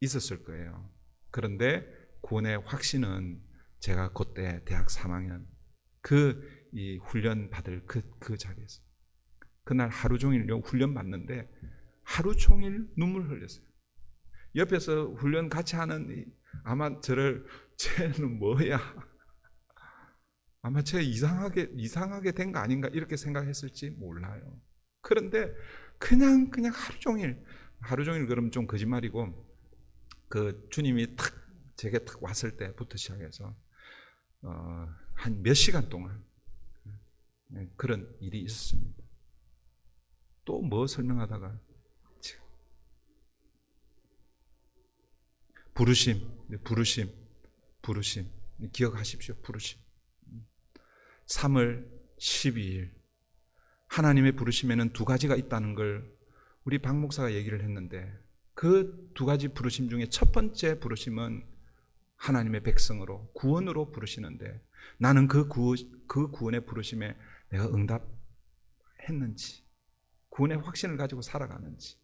있었을 거예요. 그런데 구원의 확신은 제가 그때 대학 3학년 이 훈련 받을 그 자리에서 그날 하루 종일 훈련 받는데 하루 종일 눈물 흘렸어요. 옆에서 훈련 같이 하는 아마 쟤는 뭐야? 아마 쟤 이상하게 된 거 아닌가 이렇게 생각했을지 몰라요. 그런데 그냥 하루 종일 그러면 좀 거짓말이고 그 주님이 제게 탁 왔을 때부터 시작해서 한 몇 시간 동안 그런 일이 있었습니다. 또 뭐 설명하다가 부르심 기억하십시오. 부르심 3월 12일 하나님의 부르심에는 두 가지가 있다는 걸 우리 박 목사가 얘기를 했는데 그 두 가지 부르심 중에 첫 번째 부르심은 하나님의 백성으로 구원으로 부르시는데 나는 그 구원의 부르심에 내가 응답했는지 구원의 확신을 가지고 살아가는지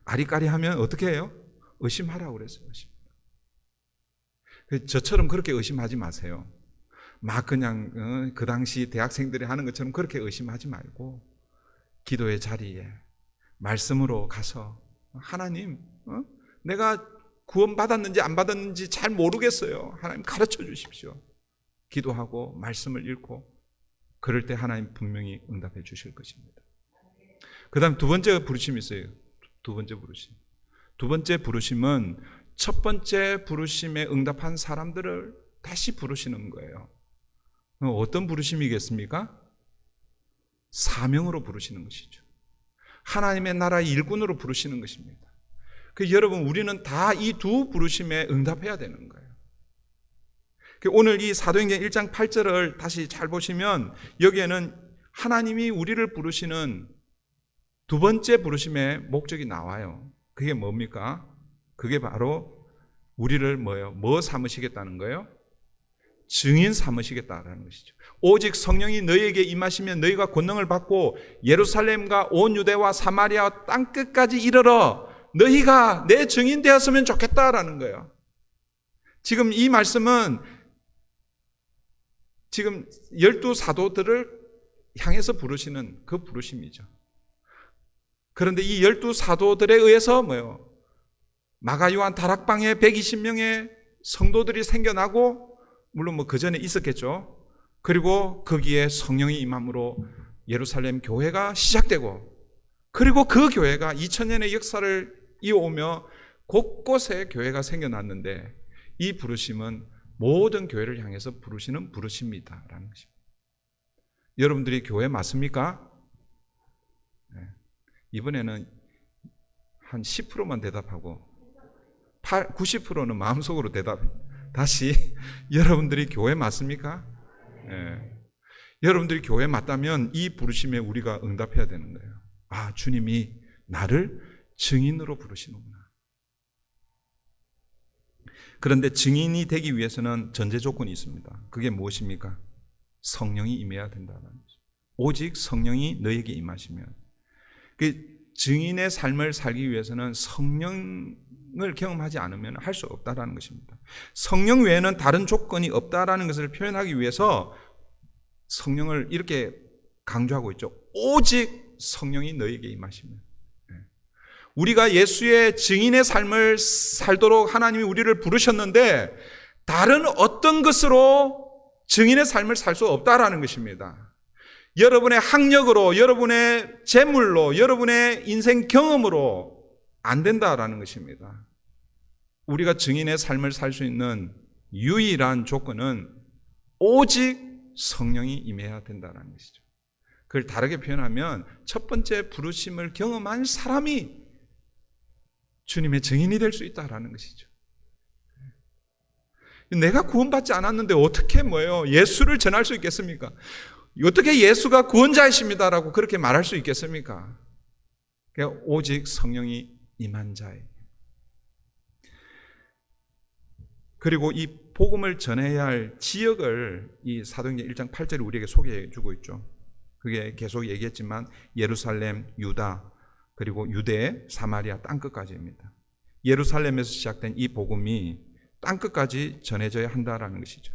아리까리하면 어떻게 해요? 의심하라고 그랬어요. 의심. 저처럼 그렇게 의심하지 마세요. 막 그냥 그 당시 대학생들이 하는 것처럼 그렇게 의심하지 말고 기도의 자리에 말씀으로 가서 하나님, 내가 구원받았는지 안 받았는지 잘 모르겠어요. 하나님 가르쳐 주십시오. 기도하고 말씀을 읽고 그럴 때 하나님 분명히 응답해 주실 것입니다. 그 다음 두 번째 부르심이 있어요. 두 번째 부르심. 두 번째 부르심은 첫 번째 부르심에 응답한 사람들을 다시 부르시는 거예요. 어떤 부르심이겠습니까? 사명으로 부르시는 것이죠. 하나님의 나라의 일꾼으로 부르시는 것입니다. 여러분, 우리는 다 이 두 부르심에 응답해야 되는 거예요. 오늘 이 사도행전 1장 8절을 다시 잘 보시면 여기에는 하나님이 우리를 부르시는 두 번째 부르심의 목적이 나와요. 그게 뭡니까? 그게 바로 우리를 뭐 삼으시겠다는 거예요? 증인 삼으시겠다라는 것이죠. 오직 성령이 너희에게 임하시면 너희가 권능을 받고 예루살렘과 온 유대와 사마리아 땅 끝까지 이르러 너희가 내 증인 되었으면 좋겠다라는 거예요. 지금 이 말씀은 지금 12사도들을 향해서 부르시는 그 부르심이죠. 그런데 이 12사도들에 의해서 마가 요한 다락방에 120명의 성도들이 생겨나고, 물론 그 전에 있었겠죠. 그리고 거기에 성령이 임함으로 예루살렘 교회가 시작되고, 그리고 그 교회가 2000년의 역사를 이어오며 곳곳에 교회가 생겨났는데, 이 부르심은 모든 교회를 향해서 부르시는 부르심이다라는 것입니다. 여러분들이 교회 맞습니까? 네. 이번에는 한 10%만 대답하고 90%는 마음속으로 다시 여러분들이 교회 맞습니까? 네. 여러분들이 교회 맞다면 이 부르심에 우리가 응답해야 되는 거예요. 아, 주님이 나를 증인으로 부르시는구나. 그런데 증인이 되기 위해서는 전제 조건이 있습니다. 그게 무엇입니까? 성령이 임해야 된다는 거죠. 오직 성령이 너에게 임하시면. 증인의 삶을 살기 위해서는 성령을 경험하지 않으면 할 수 없다라는 것입니다. 성령 외에는 다른 조건이 없다라는 것을 표현하기 위해서 성령을 이렇게 강조하고 있죠. 오직 성령이 너에게 임하시면. 우리가 예수의 증인의 삶을 살도록 하나님이 우리를 부르셨는데 다른 어떤 것으로 증인의 삶을 살 수 없다라는 것입니다. 여러분의 학력으로, 여러분의 재물로, 여러분의 인생 경험으로 안 된다라는 것입니다. 우리가 증인의 삶을 살 수 있는 유일한 조건은 오직 성령이 임해야 된다는 것이죠. 그걸 다르게 표현하면 첫 번째 부르심을 경험한 사람이 주님의 증인이 될 수 있다라는 것이죠. 내가 구원받지 않았는데 어떻게 예수를 전할 수 있겠습니까? 어떻게 예수가 구원자이십니다라고 그렇게 말할 수 있겠습니까? 오직 성령이 임한 자에. 그리고 이 복음을 전해야 할 지역을 이 사도행전 1장 8절에 우리에게 소개해 주고 있죠. 그게 계속 얘기했지만 예루살렘, 유다, 그리고 유대, 사마리아 땅끝까지입니다. 예루살렘에서 시작된 이 복음이 땅끝까지 전해져야 한다라는 것이죠.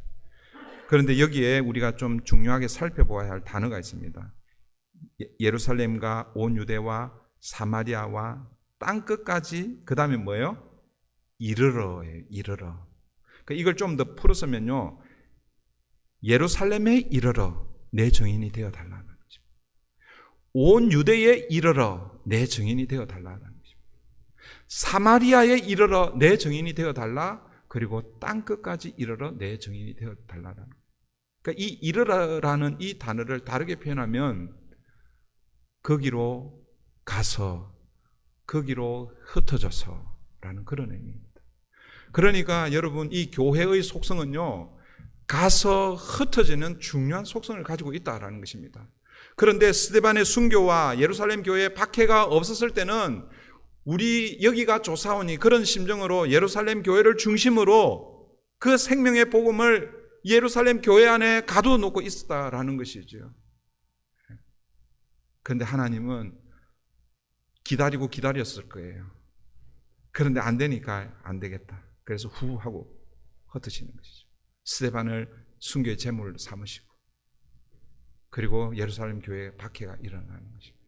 그런데 여기에 우리가 좀 중요하게 살펴보아야 할 단어가 있습니다. 예루살렘과 온 유대와 사마리아와 땅끝까지, 그 다음에 뭐예요? 이르러예요. 이르러. 그러니까 이걸 좀 더 풀었으면요, 예루살렘에 이르러 내 증인이 되어 달라는 거죠. 온 유대에 이르러 내 증인이 되어 달라는 것입니다. 사마리아에 이르러 내 증인이 되어 달라. 그리고 땅 끝까지 이르러 내 증인이 되어 달라는 거예요. 그러니까 이 이르러라는 이 단어를 다르게 표현하면 거기로 가서, 거기로 흩어져서라는 그런 의미입니다. 그러니까 여러분, 이 교회의 속성은요, 가서 흩어지는 중요한 속성을 가지고 있다라는 것입니다. 그런데 스데반의 순교와 예루살렘 교회의 박해가 없었을 때는 우리 여기가 조사오니 그런 심정으로 예루살렘 교회를 중심으로 그 생명의 복음을 예루살렘 교회 안에 가둬놓고 있었다라는 것이죠. 그런데 하나님은 기다리고 기다렸을 거예요. 그런데 안 되니까 안 되겠다. 그래서 후 하고 흩으시는 것이죠. 스데반을 순교의 제물로 삼으시고, 그리고 예루살렘 교회에 박해가 일어나는 것입니다.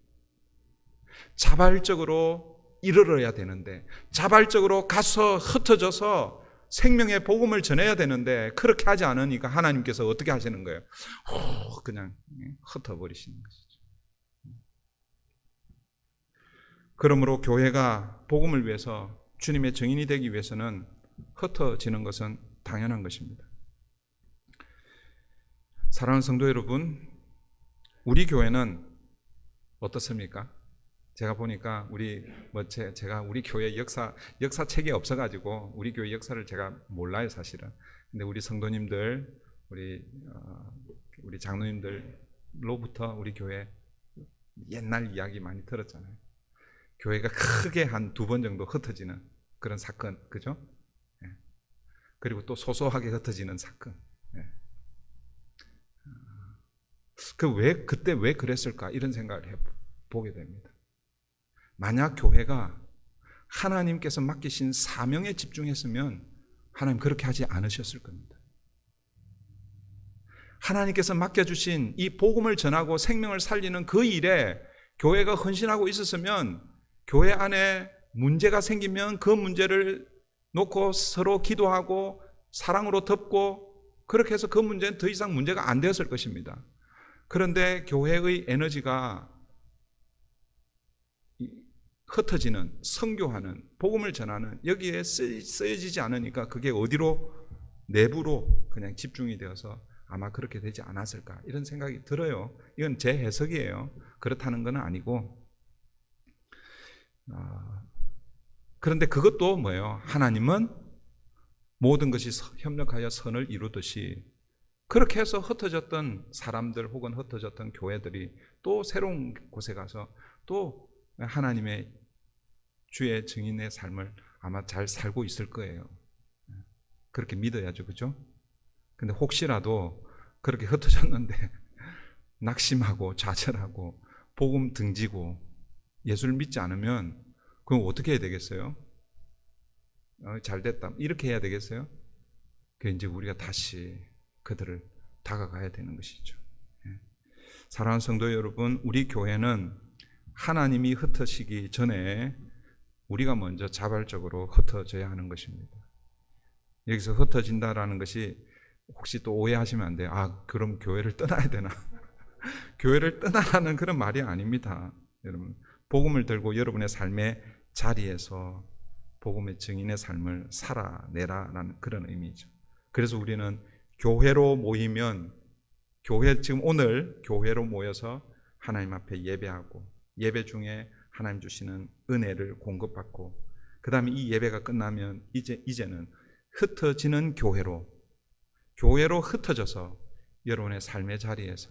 자발적으로 이르러야 되는데 자발적으로 가서 흩어져서 생명의 복음을 전해야 되는데 그렇게 하지 않으니까 하나님께서 어떻게 하시는 거예요? 그냥 흩어버리시는 것이죠. 그러므로 교회가 복음을 위해서 주님의 증인이 되기 위해서는 흩어지는 것은 당연한 것입니다. 사랑하는 성도 여러분, 우리 교회는 어떻습니까? 제가 보니까 제가 우리 교회 역사책이 없어가지고 우리 교회 역사를 제가 몰라요, 사실은. 근데 우리 성도님들, 우리 장로님들로부터 우리 교회 옛날 이야기 많이 들었잖아요. 교회가 크게 한 2번 정도 흩어지는 그런 사건, 그죠? 예. 그리고 또 소소하게 흩어지는 사건. 예. 그때 왜 그랬을까? 이런 생각을 해보게 됩니다. 만약 교회가 하나님께서 맡기신 사명에 집중했으면 하나님 그렇게 하지 않으셨을 겁니다. 하나님께서 맡겨주신 이 복음을 전하고 생명을 살리는 그 일에 교회가 헌신하고 있었으면 교회 안에 문제가 생기면 그 문제를 놓고 서로 기도하고 사랑으로 덮고 그렇게 해서 그 문제는 더 이상 문제가 안 되었을 것입니다. 그런데 교회의 에너지가 흩어지는, 선교하는, 복음을 전하는 여기에 쓰여지지 않으니까 그게 어디로? 내부로 그냥 집중이 되어서 아마 그렇게 되지 않았을까 이런 생각이 들어요. 이건 제 해석이에요. 그렇다는 건 아니고. 그런데 그것도 뭐예요? 하나님은 모든 것이 협력하여 선을 이루듯이 그렇게 해서 흩어졌던 사람들 혹은 흩어졌던 교회들이 또 새로운 곳에 가서 또 하나님의 주의 증인의 삶을 아마 잘 살고 있을 거예요. 그렇게 믿어야죠, 그죠? 근데 혹시라도 그렇게 흩어졌는데 낙심하고 좌절하고 복음 등지고 예수를 믿지 않으면 그럼 어떻게 해야 되겠어요? 잘 됐다 이렇게 해야 되겠어요? 그 이제 우리가 다시 그들을 다가가야 되는 것이죠. 사랑하는 성도 여러분, 우리 교회는 하나님이 흩어지기 전에 우리가 먼저 자발적으로 흩어져야 하는 것입니다. 여기서 흩어진다라는 것이 혹시 또 오해하시면 안 돼요. 그럼 교회를 떠나야 되나? 교회를 떠나라는 그런 말이 아닙니다. 여러분, 복음을 들고 여러분의 삶의 자리에서 복음의 증인의 삶을 살아내라라는 그런 의미죠. 그래서 우리는 교회로 모이면 지금 오늘 교회로 모여서 하나님 앞에 예배하고 예배 중에 하나님 주시는 은혜를 공급받고 그 다음에 이 예배가 끝나면 이제는 흩어지는 교회로 흩어져서 여러분의 삶의 자리에서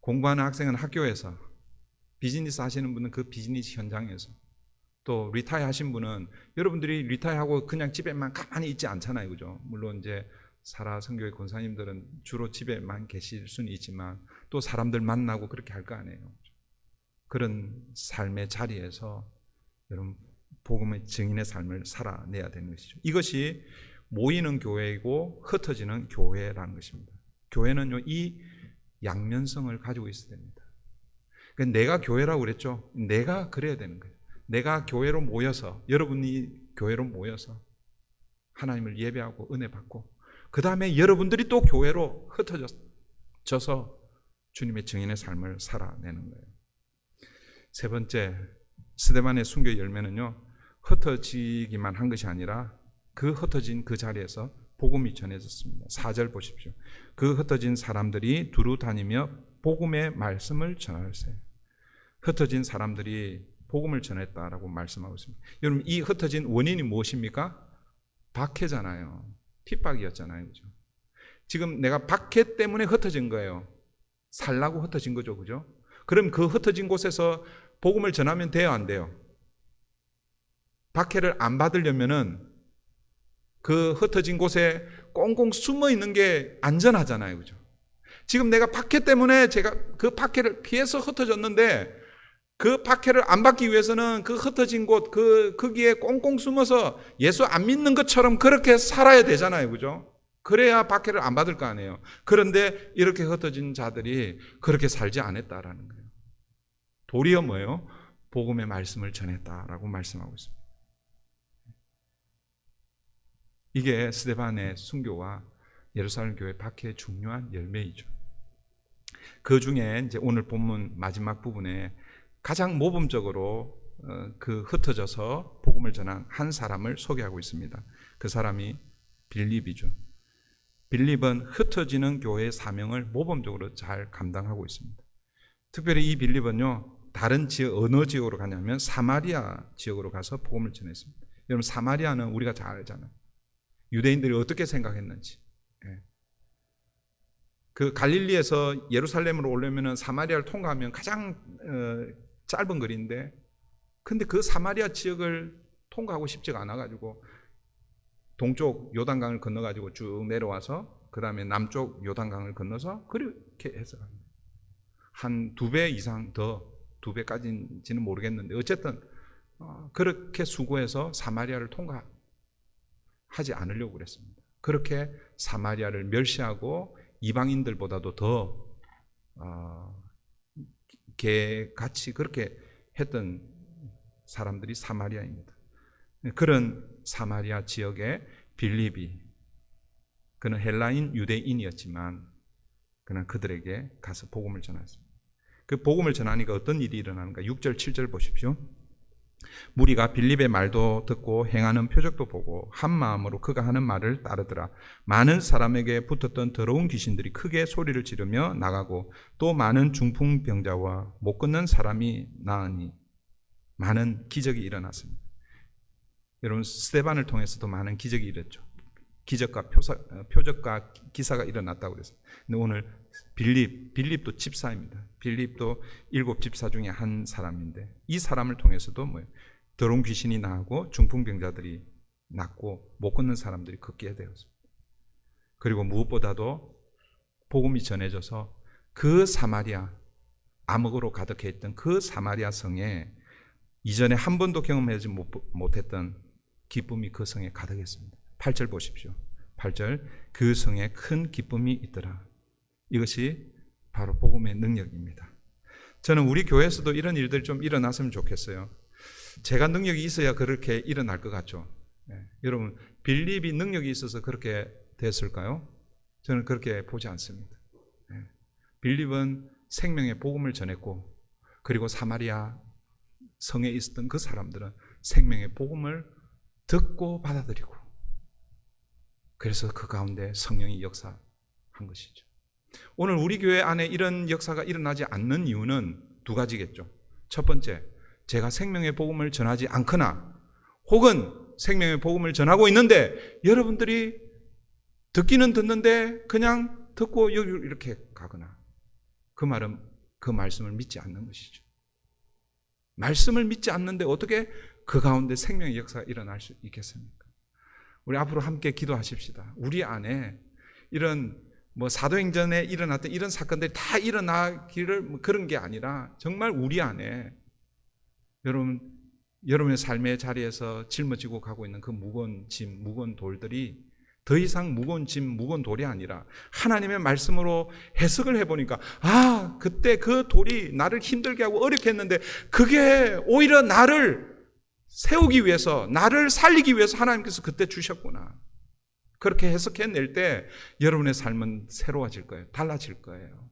공부하는 학생은 학교에서 비즈니스 하시는 분은 그 비즈니스 현장에서 또 리타이어 하신 분은 여러분들이 리타이어하고 그냥 집에만 가만히 있지 않잖아요, 그죠? 물론 이제 사라 선교회 권사님들은 주로 집에만 계실 수는 있지만 또 사람들 만나고 그렇게 할 거 아니에요. 그런 삶의 자리에서 여러분 복음의 증인의 삶을 살아내야 되는 것이죠. 이것이 모이는 교회이고 흩어지는 교회라는 것입니다. 교회는요, 이 양면성을 가지고 있어야 됩니다. 그러니까 내가 교회라고 그랬죠. 내가 그래야 되는 거예요. 내가 교회로 모여서, 여러분이 교회로 모여서 하나님을 예배하고 은혜 받고 그 다음에 여러분들이 또 교회로 흩어져서 주님의 증인의 삶을 살아내는 거예요. 세 번째, 스데반의 순교 열매는요, 흩어지기만 한 것이 아니라 그 흩어진 그 자리에서 복음이 전해졌습니다. 4절 보십시오. 그 흩어진 사람들이 두루 다니며 복음의 말씀을 전하였어요. 흩어진 사람들이 복음을 전했다라고 말씀하고 있습니다. 여러분, 이 흩어진 원인이 무엇입니까? 박해잖아요. 핍박이었잖아요, 그죠? 지금 내가 박해 때문에 흩어진 거예요. 살라고 흩어진 거죠, 그죠? 그럼 그 흩어진 곳에서 복음을 전하면 돼요, 안 돼요? 박해를 안 받으려면은 그 흩어진 곳에 꽁꽁 숨어 있는 게 안전하잖아요, 그죠? 지금 내가 박해 때문에 제가 그 박해를 피해서 흩어졌는데 그 박해를 안 받기 위해서는 그 흩어진 곳, 거기에 꽁꽁 숨어서 예수 안 믿는 것처럼 그렇게 살아야 되잖아요, 그죠? 그래야 박해를 안 받을 거 아니에요. 그런데 이렇게 흩어진 자들이 그렇게 살지 않았다라는 거예요. 도리어 뭐예요? 복음의 말씀을 전했다라고 말씀하고 있습니다. 이게 스데반의 순교와 예루살렘 교회 박해의 중요한 열매이죠. 그 중에 이제 오늘 본문 마지막 부분에 가장 모범적으로 그 흩어져서 복음을 전한 한 사람을 소개하고 있습니다. 그 사람이 빌립이죠. 빌립은 흩어지는 교회의 사명을 모범적으로 잘 감당하고 있습니다. 특별히 이 빌립은요, 다른 지역, 어느 지역으로 가냐면 사마리아 지역으로 가서 복음을 전했습니다. 여러분, 사마리아는 우리가 잘 알잖아요. 유대인들이 어떻게 생각했는지. 그 갈릴리에서 예루살렘으로 오려면 사마리아를 통과하면 가장 짧은 거리인데, 근데 그 사마리아 지역을 통과하고 싶지가 않아가지고 동쪽 요단강을 건너가지고 쭉 내려와서 그 다음에 남쪽 요단강을 건너서 그렇게 해서 한 2배 이상 더, 2배까지인지는 모르겠는데 어쨌든 그렇게 수고해서 사마리아를 통과하지 않으려고 그랬습니다. 그렇게 사마리아를 멸시하고 이방인들보다도 더 개같이 그렇게 했던 사람들이 사마리아입니다. 그런 사마리아 지역의 빌립이, 그는 헬라인 유대인이었지만 그는 그들에게 가서 복음을 전했습니다. 그 복음을 전하니까 어떤 일이 일어나는가? 6절 7절 보십시오. 무리가 빌립의 말도 듣고 행하는 표적도 보고 한 마음으로 그가 하는 말을 따르더라. 많은 사람에게 붙었던 더러운 귀신들이 크게 소리를 지르며 나가고 또 많은 중풍병자와 못 걷는 사람이 나으니 많은 기적이 일어났습니다. 여러분, 스데반을 통해서도 많은 기적이 일어났죠. 기적과 표적과 기사가 일어났다고 그랬어요. 근데 오늘 빌립도 집사입니다. 빌립도 7 집사 중에 한 사람인데 이 사람을 통해서도 더러운 귀신이 나고 중풍병자들이 낫고 못 걷는 사람들이 걷게 되었습니다. 그리고 무엇보다도 복음이 전해져서 그 사마리아, 암흑으로 가득해 있던 그 사마리아 성에 이전에 한 번도 경험하지 못했던 기쁨이 그 성에 가득했습니다. 8절 보십시오. 8절, 그 성에 큰 기쁨이 있더라. 이것이 바로 복음의 능력입니다. 저는 우리 교회에서도 이런 일들이 좀 일어났으면 좋겠어요. 제가 능력이 있어야 그렇게 일어날 것 같죠. 여러분, 빌립이 능력이 있어서 그렇게 됐을까요? 저는 그렇게 보지 않습니다. 빌립은 생명의 복음을 전했고, 그리고 사마리아 성에 있었던 그 사람들은 생명의 복음을 듣고 받아들이고, 그래서 그 가운데 성령이 역사한 것이죠. 오늘 우리 교회 안에 이런 역사가 일어나지 않는 이유는 2가지겠죠. 첫 번째, 제가 생명의 복음을 전하지 않거나, 혹은 생명의 복음을 전하고 있는데 여러분들이 듣기는 듣는데 그냥 듣고 여기 이렇게 가거나, 그 말은 그 말씀을 믿지 않는 것이죠. 말씀을 믿지 않는데 어떻게 그 가운데 생명의 역사가 일어날 수 있겠습니까? 우리 앞으로 함께 기도하십시다. 우리 안에 이런 사도행전에 일어났던 이런 사건들이 다 일어나기를 그런 게 아니라 정말 우리 안에 여러분의 삶의 자리에서 짊어지고 가고 있는 그 무거운 짐, 무거운 돌들이 더 이상 무거운 짐, 무거운 돌이 아니라 하나님의 말씀으로 해석을 해보니까 그때 그 돌이 나를 힘들게 하고 어렵게 했는데 그게 오히려 나를 세우기 위해서, 나를 살리기 위해서 하나님께서 그때 주셨구나. 그렇게 해석해낼 때 여러분의 삶은 새로워질 거예요. 달라질 거예요.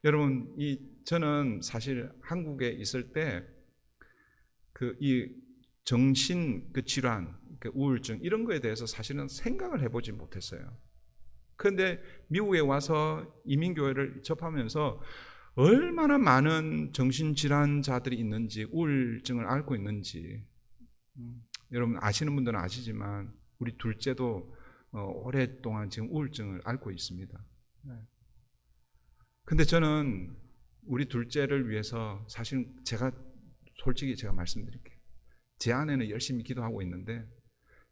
여러분, 저는 사실 한국에 있을 때 이 정신 질환, 우울증 이런 거에 대해서 사실은 생각을 해보지 못했어요. 그런데 미국에 와서 이민교회를 접하면서 얼마나 많은 정신질환자들이 있는지, 우울증을 앓고 있는지, 여러분 아시는 분들은 아시지만 우리 둘째도 오랫동안 지금 우울증을 앓고 있습니다. 근데 저는 우리 둘째를 위해서 사실 솔직히 제가 말씀드릴게요. 제 아내는 열심히 기도하고 있는데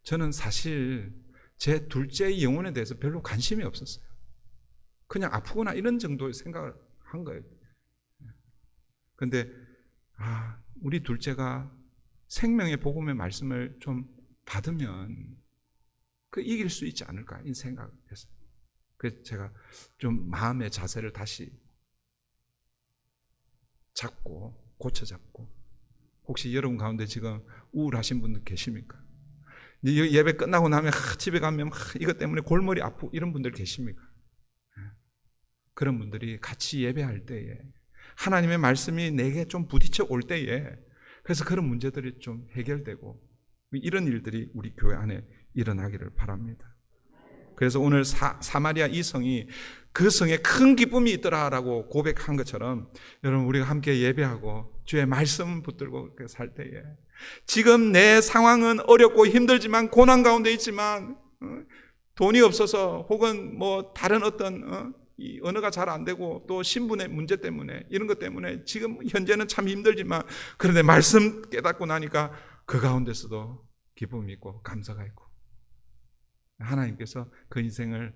저는 사실 제 둘째의 영혼에 대해서 별로 관심이 없었어요. 그냥 아프거나 이런 정도의 생각을 한 거예요. 근데 우리 둘째가 생명의 복음의 말씀을 좀 받으면 이길 수 있지 않을까 이 생각을 했어요. 그래서 제가 좀 마음의 자세를 다시 고쳐 잡고, 혹시 여러분 가운데 지금 우울하신 분들 계십니까? 예배 끝나고 나면 집에 가면 이것 때문에 골머리 아프고 이런 분들 계십니까? 그런 분들이 같이 예배할 때에 하나님의 말씀이 내게 좀 부딪혀 올 때에 그래서 그런 문제들이 좀 해결되고 이런 일들이 우리 교회 안에 일어나기를 바랍니다. 그래서 오늘 사마리아 이 성이 그 성에 큰 기쁨이 있더라라고 고백한 것처럼 여러분 우리가 함께 예배하고 주의 말씀 붙들고 살 때에 지금 내 상황은 어렵고 힘들지만 고난 가운데 있지만 돈이 없어서 혹은 뭐 다른 어떤 이 언어가 잘 안 되고 또 신분의 문제 때문에 이런 것 때문에 지금 현재는 참 힘들지만 그런데 말씀 깨닫고 나니까 그 가운데서도 기쁨이 있고 감사가 있고 하나님께서 그 인생을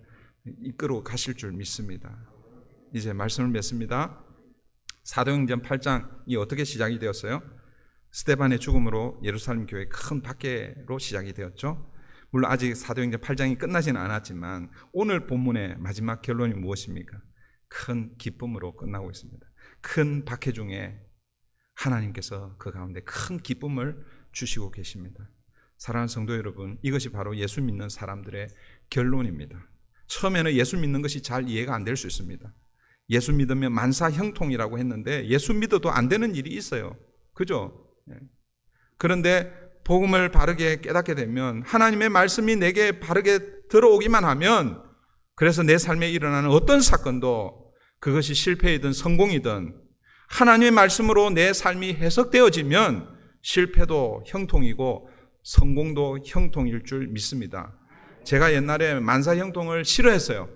이끌어 가실 줄 믿습니다. 이제 말씀을 맺습니다. 사도행전 8장이 어떻게 시작이 되었어요? 스데반의 죽음으로 예루살렘 교회 큰 박해로 시작이 되었죠. 물론 아직 사도행전 8장이 끝나지는 않았지만 오늘 본문의 마지막 결론이 무엇입니까? 큰 기쁨으로 끝나고 있습니다. 큰 박해 중에 하나님께서 그 가운데 큰 기쁨을 주시고 계십니다. 사랑하는 성도 여러분, 이것이 바로 예수 믿는 사람들의 결론입니다. 처음에는 예수 믿는 것이 잘 이해가 안 될 수 있습니다. 예수 믿으면 만사 형통이라고 했는데 예수 믿어도 안 되는 일이 있어요. 그죠? 그런데 복음을 바르게 깨닫게 되면 하나님의 말씀이 내게 바르게 들어오기만 하면 그래서 내 삶에 일어나는 어떤 사건도 그것이 실패이든 성공이든 하나님의 말씀으로 내 삶이 해석되어지면 실패도 형통이고 성공도 형통일 줄 믿습니다. 제가 옛날에 만사 형통을 싫어했어요.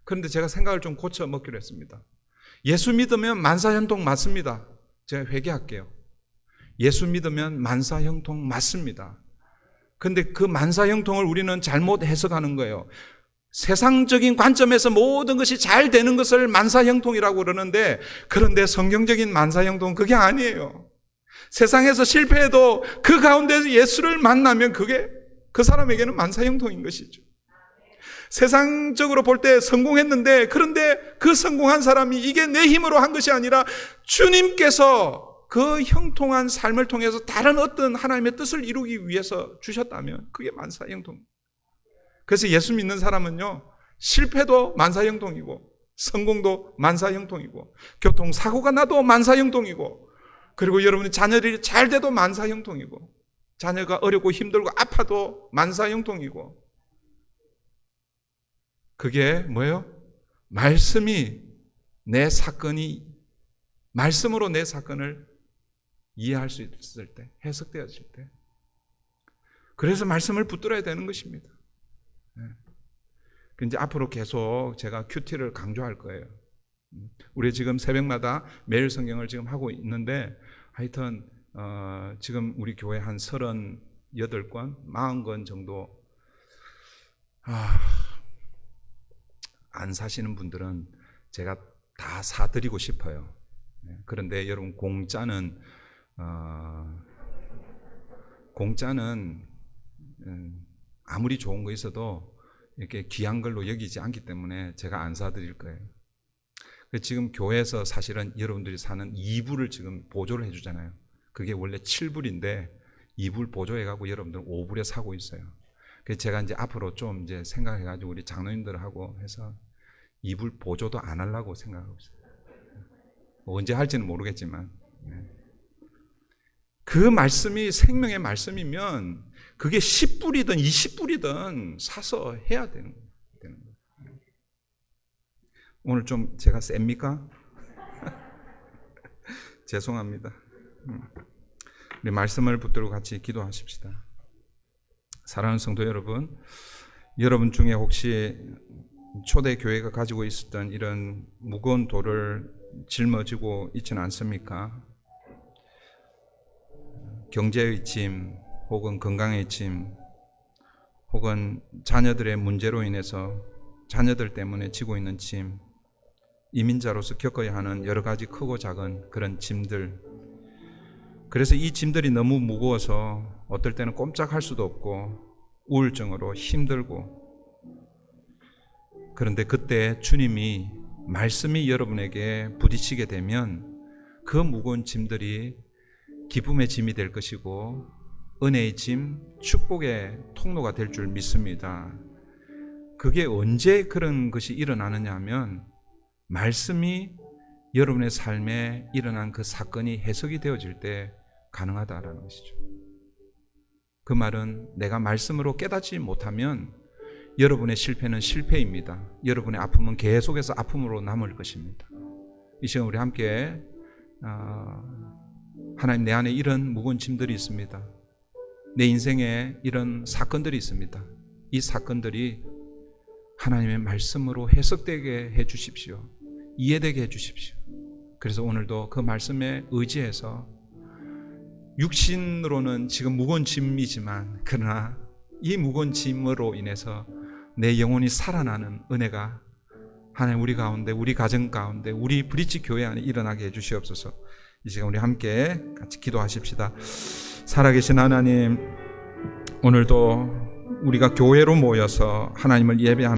그런데 제가 생각을 좀 고쳐 먹기로 했습니다. 예수 믿으면 만사 형통 맞습니다. 제가 회개할게요. 예수 믿으면 만사 형통 맞습니다. 그런데 그 만사 형통을 우리는 잘못 해석하는 거예요. 세상적인 관점에서 모든 것이 잘 되는 것을 만사 형통이라고 그러는데 그런데 성경적인 만사 형통은 그게 아니에요. 세상에서 실패해도 그 가운데서 예수를 만나면 그게 그 사람에게는 만사 형통인 것이죠. 세상적으로 볼 때 성공했는데 그런데 그 성공한 사람이 이게 내 힘으로 한 것이 아니라 주님께서 그 형통한 삶을 통해서 다른 어떤 하나님의 뜻을 이루기 위해서 주셨다면 그게 만사 형통. 그래서 예수 믿는 사람은요, 실패도 만사 형통이고 성공도 만사 형통이고 교통사고가 나도 만사 형통이고 그리고 여러분이 자녀들이 잘 돼도 만사 형통이고 자녀가 어렵고 힘들고 아파도 만사 형통이고 그게 뭐예요? 말씀이 내 사건이 말씀으로 내 사건을 이해할 수 있을 때, 해석되어질 때 그래서 말씀을 붙들어야 되는 것입니다. 이제 앞으로 계속 제가 큐티를 강조할 거예요. 우리 지금 새벽마다 매일 성경을 지금 하고 있는데 하여튼 지금 우리 교회 한 38권, 40권 정도 안 사시는 분들은 제가 다 사드리고 싶어요. 그런데 여러분 공짜는 아무리 좋은 거 있어도 이렇게 귀한 걸로 여기지 않기 때문에 제가 안 사드릴 거예요. 지금 교회에서 사실은 여러분들이 사는 2불을 지금 보조를 해주잖아요. 그게 원래 7불인데 2불 보조해가고 여러분들은 5불에 사고 있어요. 그래서 제가 이제 앞으로 좀 이제 생각해가지고 우리 장로님들하고 해서 2불 보조도 안 하려고 생각하고 있어요. 언제 할지는 모르겠지만. 그 말씀이 생명의 말씀이면 그게 10불이든 20불이든 사서 해야 되는 거예요. 오늘 좀 제가 셉니까? 죄송합니다. 우리 말씀을 붙들고 같이 기도하십시다. 사랑하는 성도 여러분, 여러분 중에 혹시 초대 교회가 가지고 있었던 이런 무거운 돌을 짊어지고 있지는 않습니까? 경제의 짐, 혹은 건강의 짐, 혹은 자녀들의 문제로 인해서 자녀들 때문에 지고 있는 짐, 이민자로서 겪어야 하는 여러 가지 크고 작은 그런 짐들. 그래서 이 짐들이 너무 무거워서 어떨 때는 꼼짝할 수도 없고 우울증으로 힘들고, 그런데 그때 주님이 말씀이 여러분에게 부딪히게 되면 그 무거운 짐들이 기쁨의 짐이 될 것이고 은혜의 짐, 축복의 통로가 될 줄 믿습니다. 그게 언제 그런 것이 일어나느냐 하면 말씀이 여러분의 삶에 일어난 그 사건이 해석이 되어질 때 가능하다라는 것이죠. 그 말은 내가 말씀으로 깨닫지 못하면 여러분의 실패는 실패입니다. 여러분의 아픔은 계속해서 아픔으로 남을 것입니다. 이 시간 우리 함께 하나님, 내 안에 이런 무거운 짐들이 있습니다. 내 인생에 이런 사건들이 있습니다. 이 사건들이 하나님의 말씀으로 해석되게 해 주십시오. 이해되게 해 주십시오. 그래서 오늘도 그 말씀에 의지해서 육신으로는 지금 무거운 짐이지만 그러나 이 무거운 짐으로 인해서 내 영혼이 살아나는 은혜가 하나님 우리 가운데, 우리 가정 가운데, 우리 브릿지 교회 안에 일어나게 해 주시옵소서. 이 시간 우리 함께 같이 기도하십시다. 살아계신 하나님, 오늘도 우리가 교회로 모여서 하나님을 예배하는